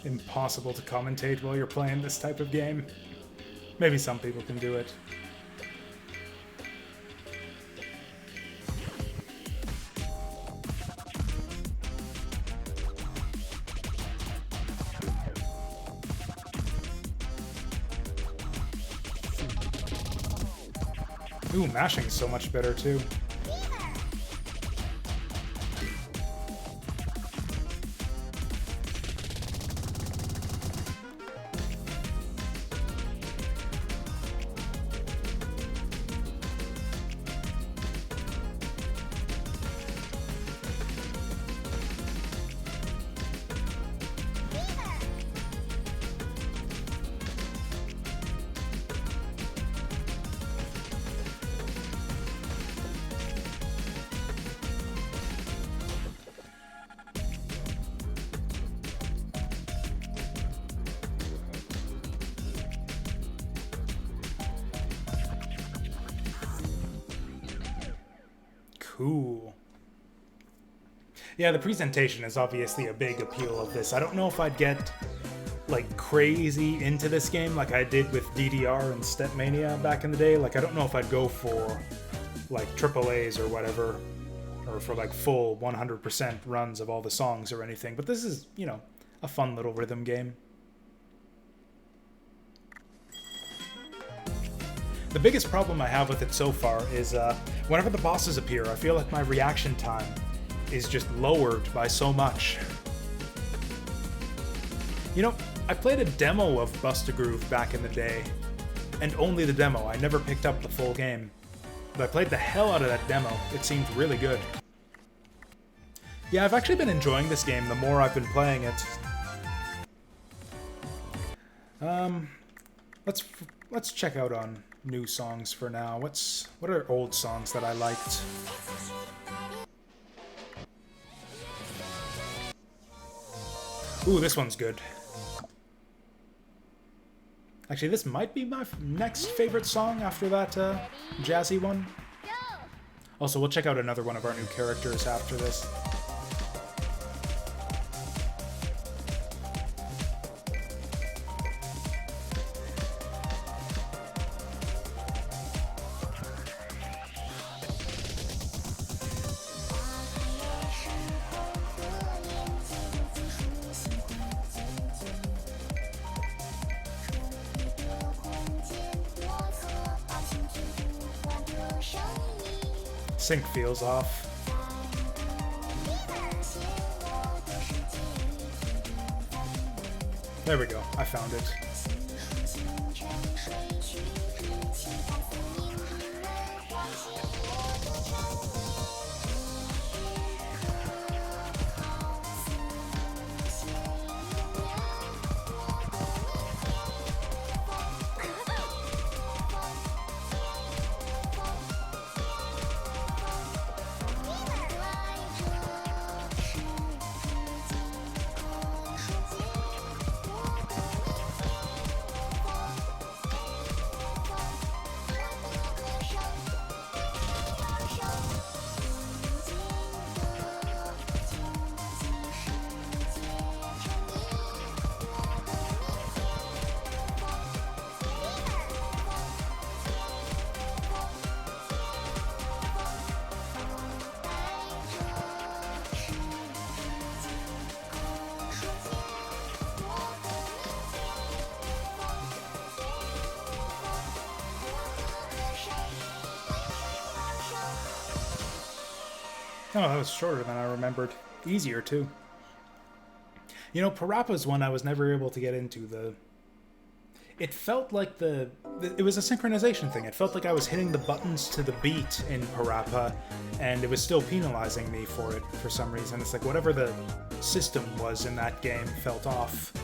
Impossible to commentate while you're playing this type of game. Maybe some people can do it. Ooh, mashing's so much better too. Cool. Yeah, the presentation is obviously a big appeal of this. I don't know if I'd get, like, crazy into this game like I did with DDR and Stepmania back in the day. Like, I don't know if I'd go for, like, AAAs or whatever, or for, like, full 100% runs of all the songs or anything. But this is, you know, a fun little rhythm game. The biggest problem I have with it so far is whenever the bosses appear, I feel like my reaction time is just lowered by so much. You know, I played a demo of Bust-A-Groove back in the day, and only the demo. I never picked up the full game. But I played the hell out of that demo. It seemed really good. Yeah, I've actually been enjoying this game the more I've been playing it. Let's check out on new songs for now. What are old songs that I liked? Ooh, this one's good. Actually, this might be my next favorite song after that jazzy one. Also, we'll check out another one of our new characters after this. Sync feels off. There we go, I found it. Oh, that was shorter than I remembered. Easier, too. You know, Parappa's one I was never able to get into. It felt like it was a synchronization thing. It felt like I was hitting the buttons to the beat in Parappa, and it was still penalizing me for it for some reason. It's like whatever the system was in that game felt off.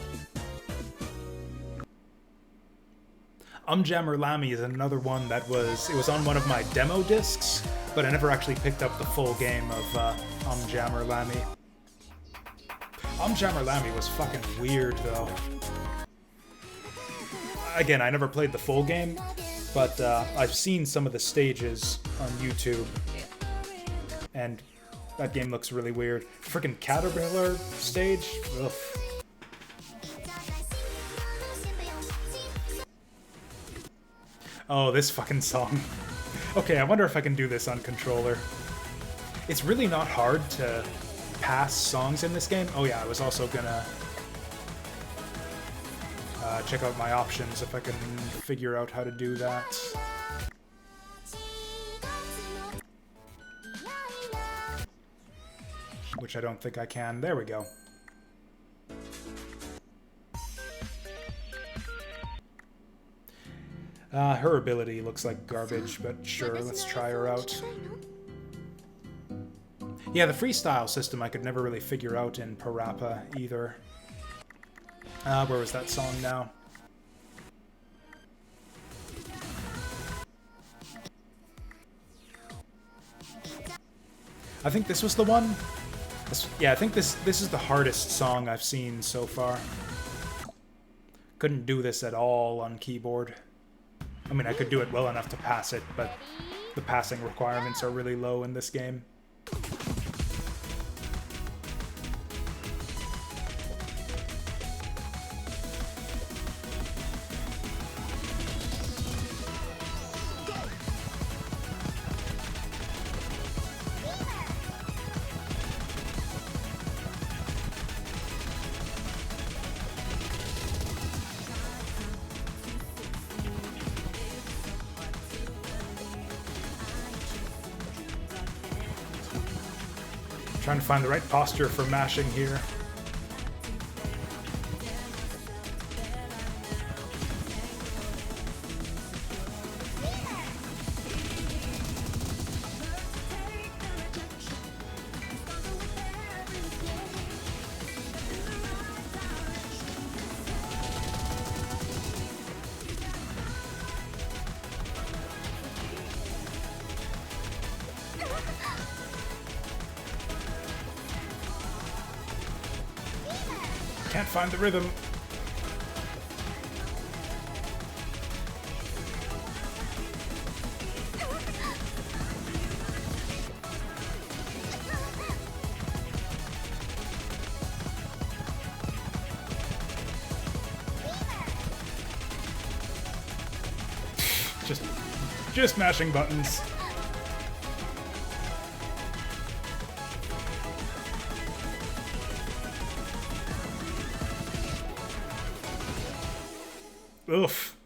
Jammer Lammy is another one that it was on one of my demo discs, but I never actually picked up the full game of Jammer Lammy. Jammer Lammy was fucking weird, though. Again, I never played the full game, but I've seen some of the stages on YouTube, and that game looks really weird. Freaking caterpillar stage? Ugh. Oh, this fucking song. Okay, I wonder if I can do this on controller. It's really not hard to pass songs in this game. Oh yeah, I was also gonna check out my options if I can figure out how to do that. Which I don't think I can. There we go. Her ability looks like garbage, but sure, let's try her out. Yeah, the freestyle system I could never really figure out in Parappa either. Where was that song now? I think this was the one. Yeah, I think this is the hardest song I've seen so far. Couldn't do this at all on keyboard. I mean, I could do it well enough to pass it, but the passing requirements are really low in this game. Trying to find the right posture for mashing here. Can't find the rhythm. Just mashing buttons. Oof.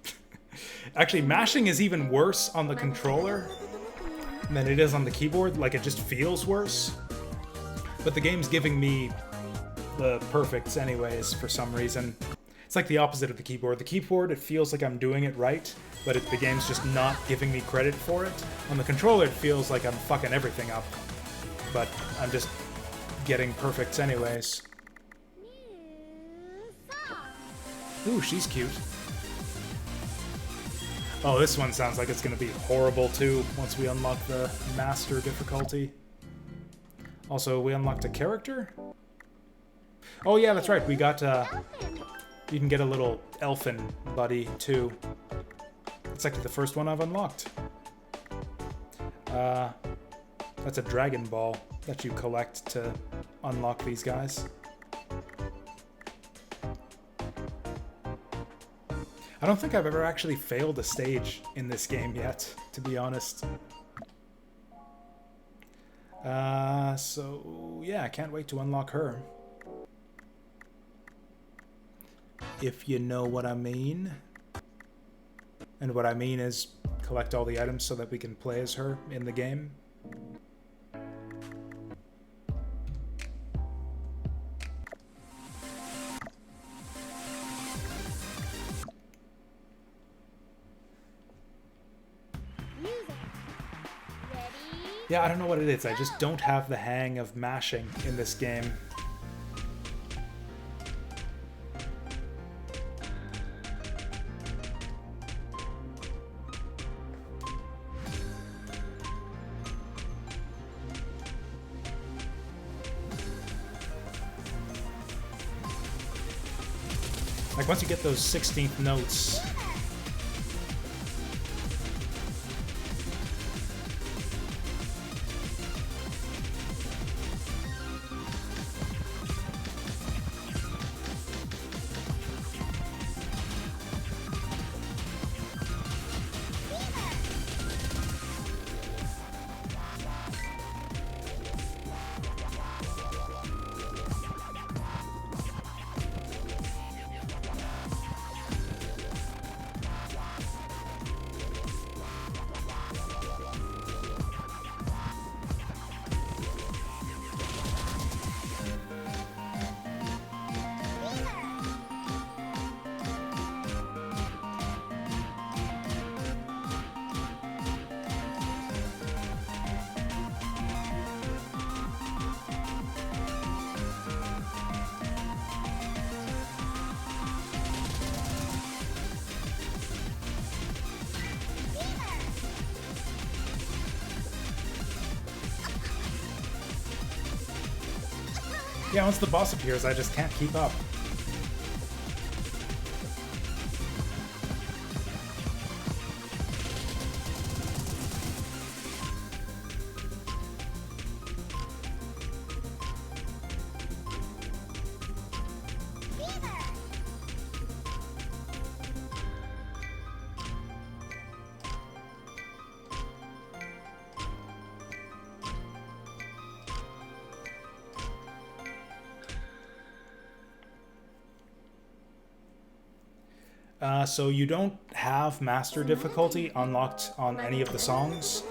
Actually, mashing is even worse on the controller than it is on the keyboard. Like, it just feels worse. But the game's giving me the perfects anyways, for some reason. It's like the opposite of the keyboard. The keyboard, it feels like I'm doing it right, but the game's just not giving me credit for it. On the controller, it feels like I'm fucking everything up. But I'm just getting perfects anyways. Ooh, she's cute. Oh, this one sounds like it's going to be horrible, too, once we unlock the Master difficulty. Also, we unlocked a character? Oh, yeah, that's right. We got, you can get a little elfin buddy, too. It's actually the first one I've unlocked. That's a Dragon Ball that you collect to unlock these guys. I don't think I've ever actually failed a stage in this game yet, to be honest. So yeah, I can't wait to unlock her. If you know what I mean. And what I mean is collect all the items so that we can play as her in the game. Yeah, I don't know what it is. I just don't have the hang of mashing in this game. Like, once you get those 16th notes... Yeah, once the boss appears, I just can't keep up. So you don't have master difficulty unlocked on any of the songs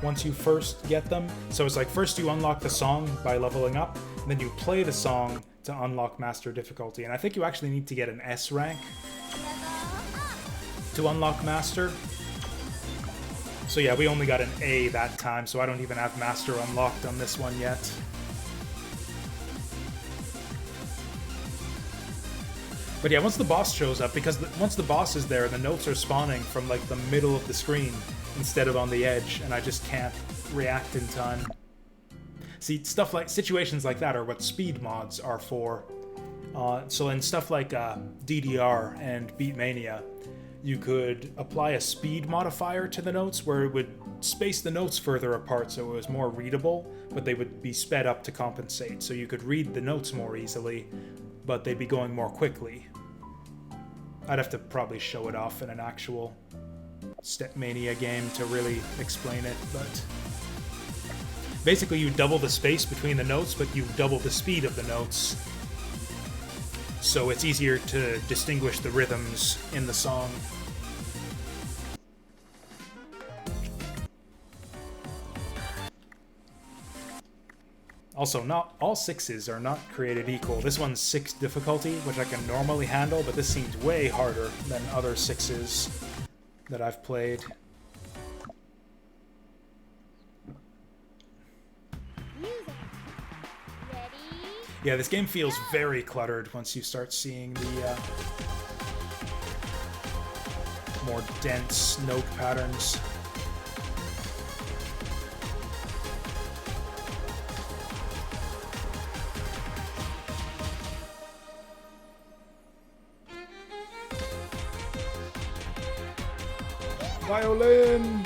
once you first get them. So it's like first you unlock the song by leveling up, and then you play the song to unlock master difficulty. And I think you actually need to get an S rank to unlock master. So yeah, we only got an A that time, so I don't even have master unlocked on this one yet. But yeah, once the boss shows up, because once the boss is there, the notes are spawning from like the middle of the screen instead of on the edge, and I just can't react in time. See, stuff like situations like that are what speed mods are for. So in stuff like DDR and Beatmania, you could apply a speed modifier to the notes where it would space the notes further apart so it was more readable, but they would be sped up to compensate. So you could read the notes more easily, but they'd be going more quickly. I'd have to probably show it off in an actual Stepmania game to really explain it, but basically you double the space between the notes, but you double the speed of the notes, so it's easier to distinguish the rhythms in the song. Also, not all 6s are not created equal. This one's 6 difficulty, which I can normally handle, but this seems way harder than other 6s that I've played. Yeah, this game feels very cluttered once you start seeing the more dense note patterns. Violin!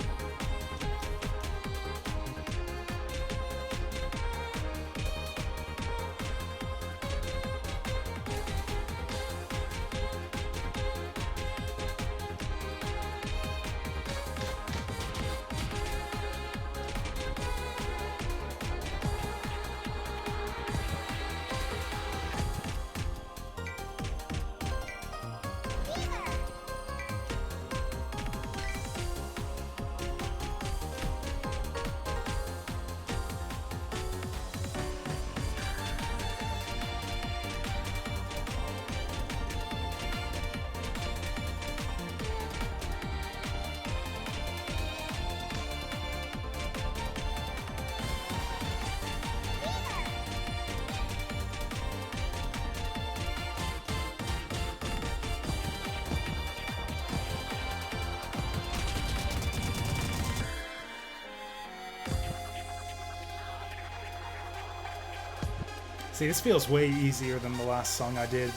See, this feels way easier than the last song I did.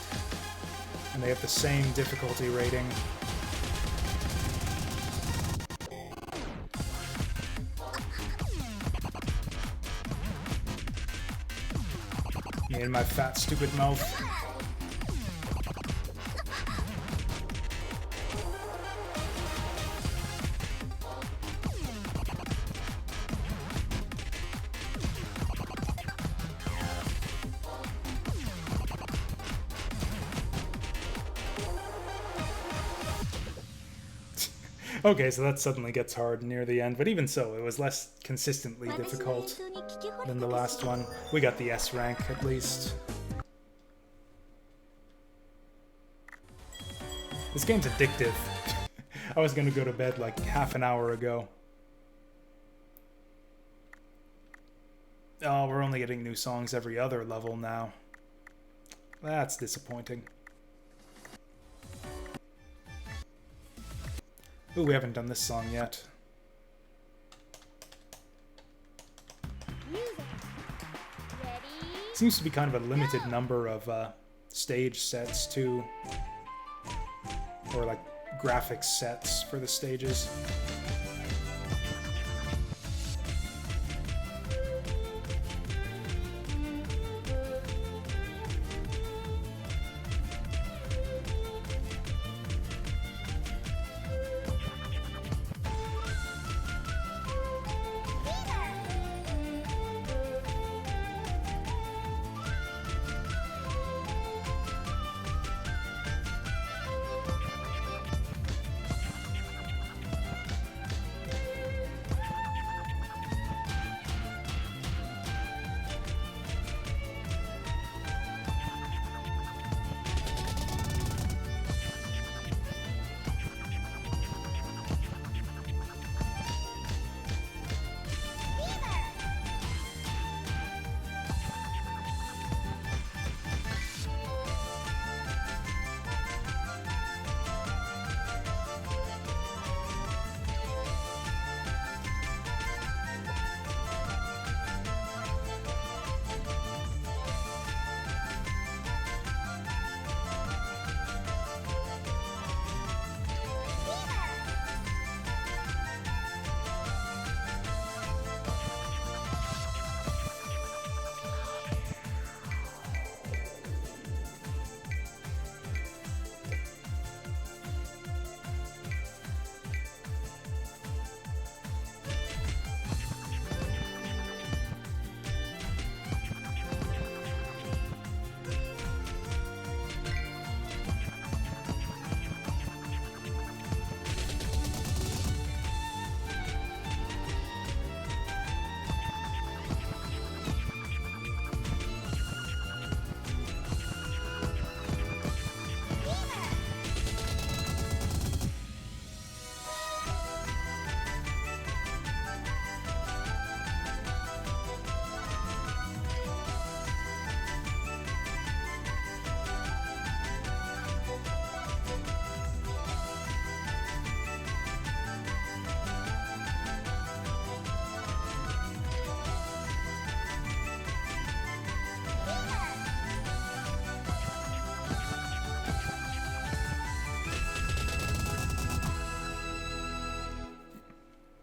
And they have the same difficulty rating. Me and my fat, stupid mouth. Okay, so that suddenly gets hard near the end, but even so, it was less consistently difficult than the last one. We got the S rank, at least. This game's addictive. I was gonna go to bed like half an hour ago. Oh, we're only getting new songs every other level now. That's disappointing. Ooh, we haven't done this song yet. Seems to be kind of a limited number of stage sets too. Or like graphics sets for the stages.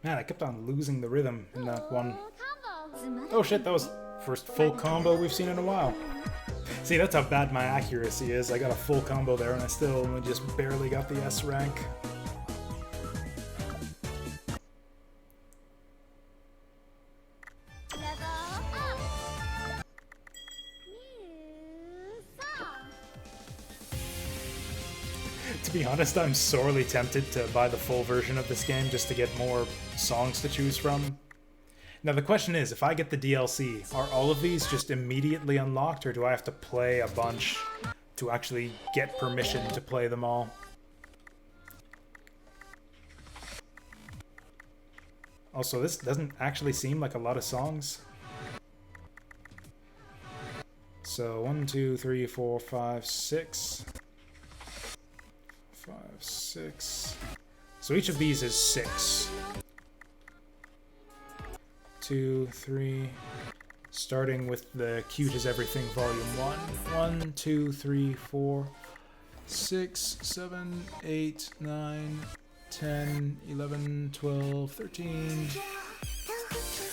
Man, I kept on losing the rhythm in that one. Oh shit, that was first full combo we've seen in a while. See, that's how bad my accuracy is. I got a full combo there and I still only just barely got the S rank. To be honest, I'm sorely tempted to buy the full version of this game just to get more songs to choose from. Now the question is, if I get the DLC, are all of these just immediately unlocked, or do I have to play a bunch to actually get permission to play them all? Also, this doesn't actually seem like a lot of songs. So 1, 2, 3, 4, 5, 6. 5, 6. So each of these is 6. 2, 3, Starting with the Cute as Everything Volume 1. 1, 2, 3, 4, 6, 7, 8, 9, 10, 11, 12, 13.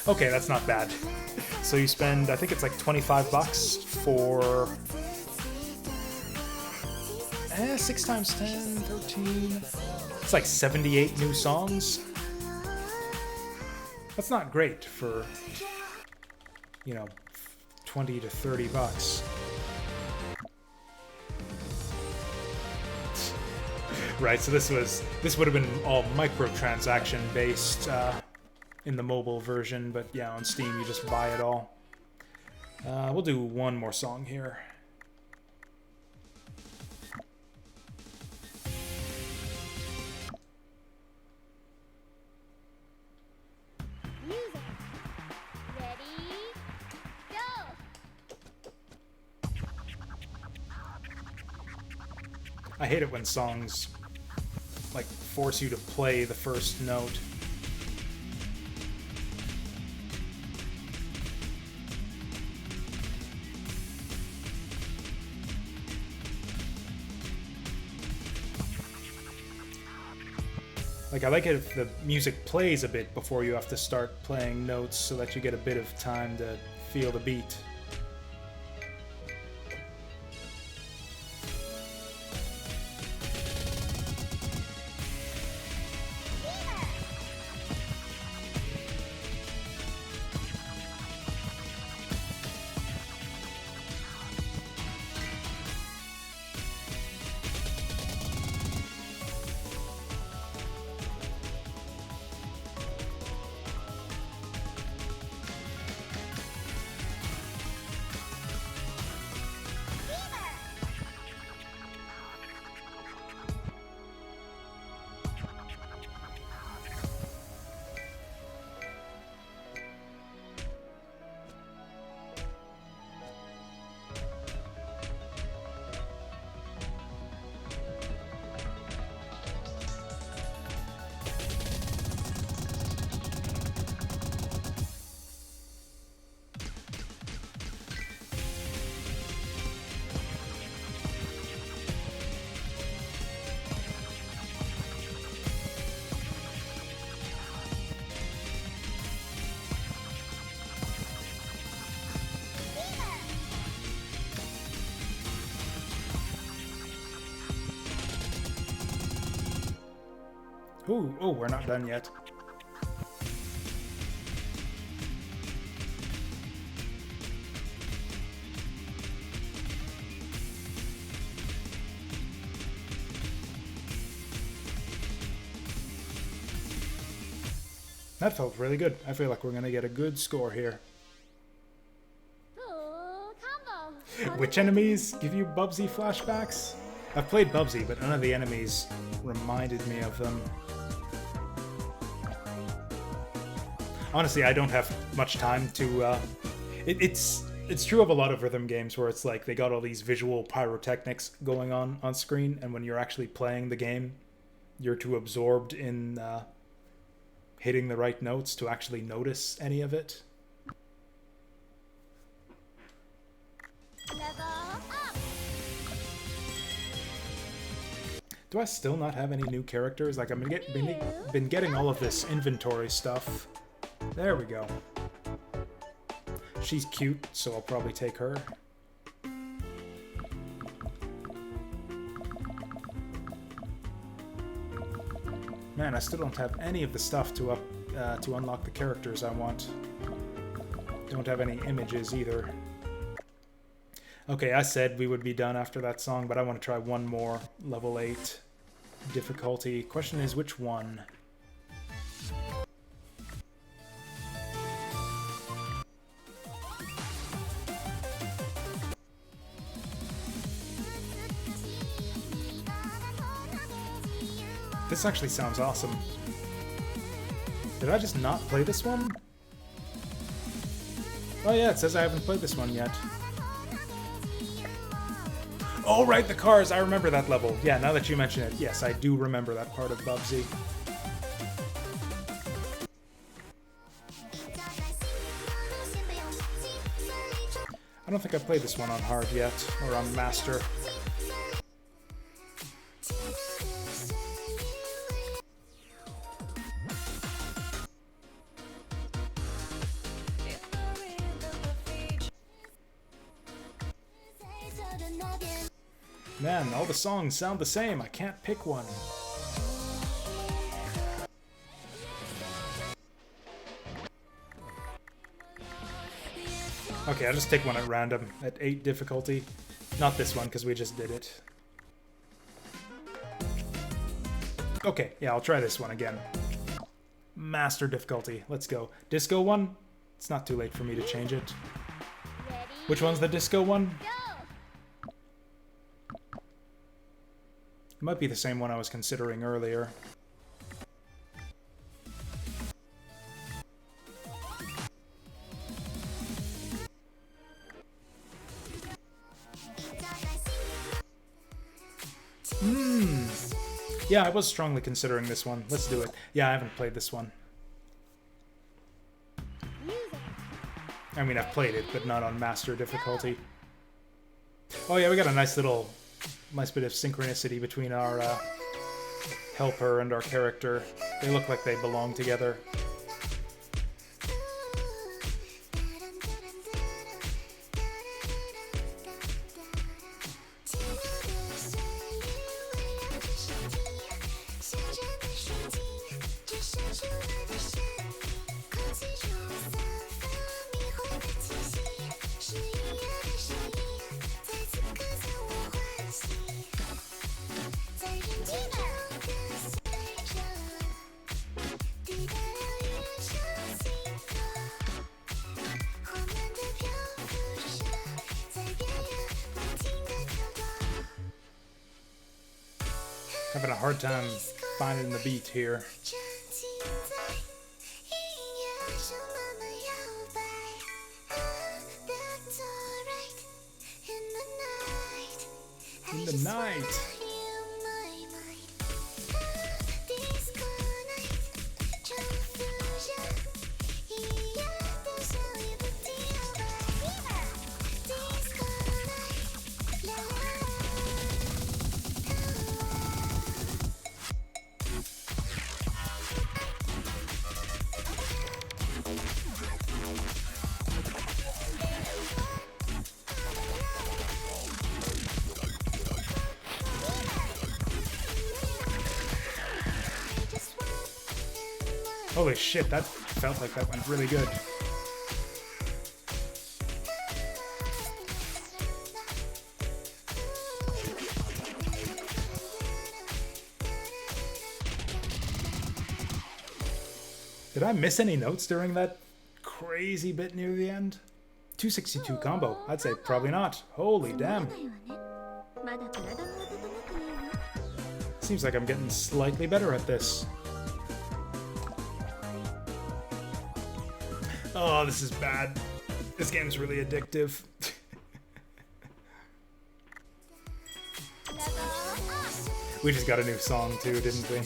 Okay, that's not bad. So you spend, I think it's like $25 for 6 times 10, 13. It's like 78 new songs. That's not great for, you know, 20 to 30 bucks. Right, so this would have been all microtransaction based in the mobile version, but yeah, on Steam you just buy it all. We'll do one more song here. I hate it when songs like force you to play the first note. Like, I like it if the music plays a bit before you have to start playing notes so that you get a bit of time to feel the beat. Ooh, oh, we're not done yet. That felt really good. I feel like we're gonna get a good score here. Which enemies give you Bubsy flashbacks? I've played Bubsy, but none of the enemies reminded me of them. Honestly, I don't have much time to... It's true of a lot of rhythm games where it's like they got all these visual pyrotechnics going on screen, and when you're actually playing the game, you're too absorbed in hitting the right notes to actually notice any of it. Do I still not have any new characters? Like, I've been getting all of this inventory stuff. There we go. She's cute, so I'll probably take her. Man, I still don't have any of the stuff to unlock the characters I want. Don't have any images either. Okay, I said we would be done after that song, but I want to try one more level 8 difficulty. Question is, which one? This actually sounds awesome. Did I just not play this one? Oh yeah, it says I haven't played this one yet. Oh right, the cars! I remember that level. Yeah, now that you mention it, yes, I do remember that part of Bubsy. I don't think I played this one on hard yet, or on master. Man, all the songs sound the same. I can't pick one. Okay, I'll just take one at random at 8 difficulty. Not this one, because we just did it. Okay, yeah, I'll try this one again. Master difficulty. Let's go. Disco one? It's not too late for me to change it. Which one's the disco one? It might be the same one I was considering earlier. Yeah, I was strongly considering this one. Let's do it. Yeah, I haven't played this one. I mean, I've played it, but not on master difficulty. Oh yeah, we got a nice bit of synchronicity between our helper and our character. They look like they belong together. Having a hard time finding the beat here. In the night. Holy shit, that felt like that went really good. Did I miss any notes during that crazy bit near the end? 262 combo. I'd say probably not. Holy damn. Seems like I'm getting slightly better at this. Oh, this is bad. This game's really addictive. We just got a new song too, didn't we?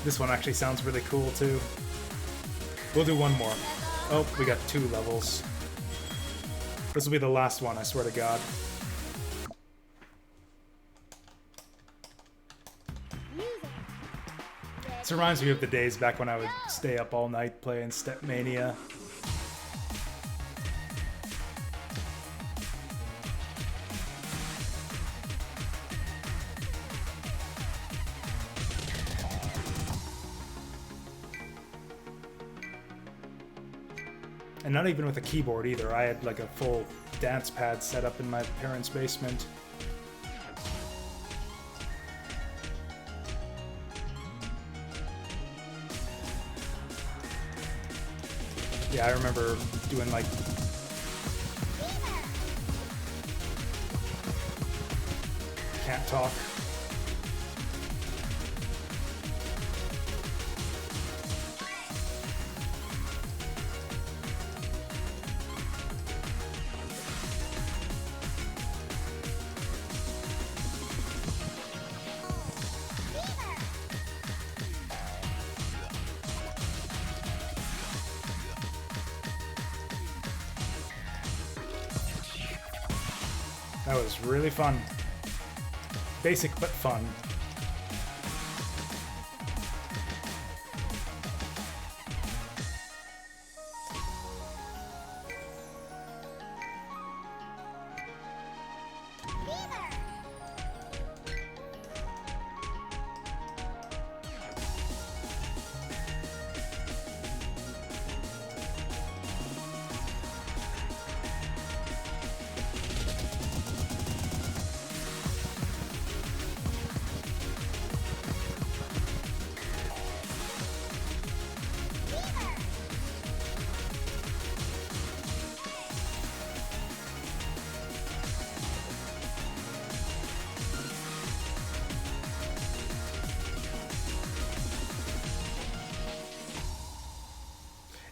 This one actually sounds really cool too. We'll do one more. Oh, we got 2 levels. This will be the last one, I swear to God. This reminds me of the days back when I would stay up all night playing Stepmania. And not even with a keyboard either. I had like a full dance pad set up in my parents' basement. Yeah, I remember doing like can't talk. That was really fun. Basic but fun.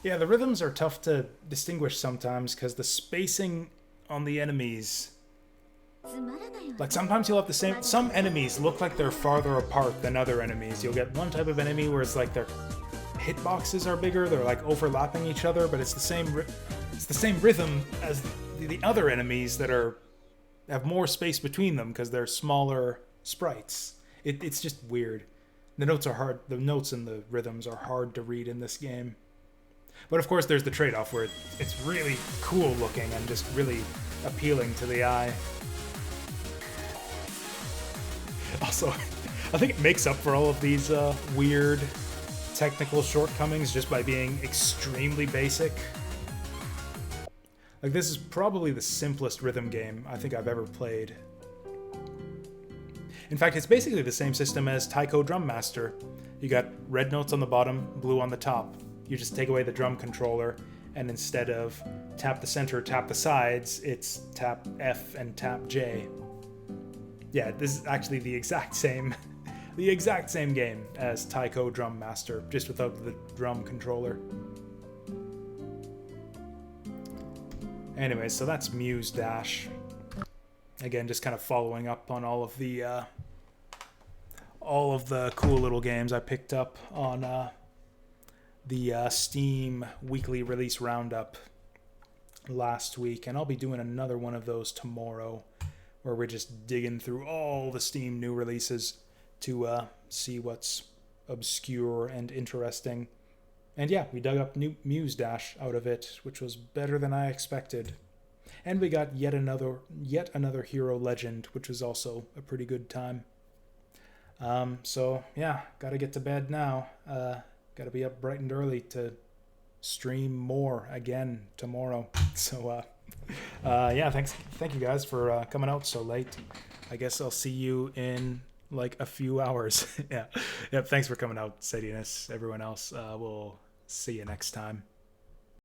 Yeah, the rhythms are tough to distinguish sometimes because the spacing on the enemies... Like, sometimes you'll have the same... Some enemies look like they're farther apart than other enemies. You'll get one type of enemy where it's like their hitboxes are bigger, they're like overlapping each other, but it's the same rhythm as the other enemies that have more space between them because they're smaller sprites. It's just weird. The notes are hard. The notes and the rhythms are hard to read in this game. But of course, there's the trade-off where it's really cool looking and just really appealing to the eye. Also, I think it makes up for all of these weird technical shortcomings just by being extremely basic. Like, this is probably the simplest rhythm game I think I've ever played. In fact, it's basically the same system as Taiko Drum Master. You got red notes on the bottom, blue on the top. You just take away the drum controller, and instead of tap the center, tap the sides, it's tap F and tap J. Yeah, this is actually the exact same game as Taiko Drum Master, just without the drum controller. Anyway, so that's Muse Dash. Again, just kind of following up on all of the cool little games I picked up on the Steam weekly release roundup last week, and I'll be doing another one of those tomorrow, where we're just digging through all the Steam new releases to see what's obscure and interesting. And yeah, we dug up new Muse Dash out of it, which was better than I expected. And we got yet another Hero Legend, which was also a pretty good time. So yeah, gotta get to bed now. Gotta be up bright and early to stream more again tomorrow. So yeah, thank you guys for coming out so late. I guess I'll see you in like a few hours. Yeah, thanks for coming out, Sadinus, everyone else. We'll see you next time.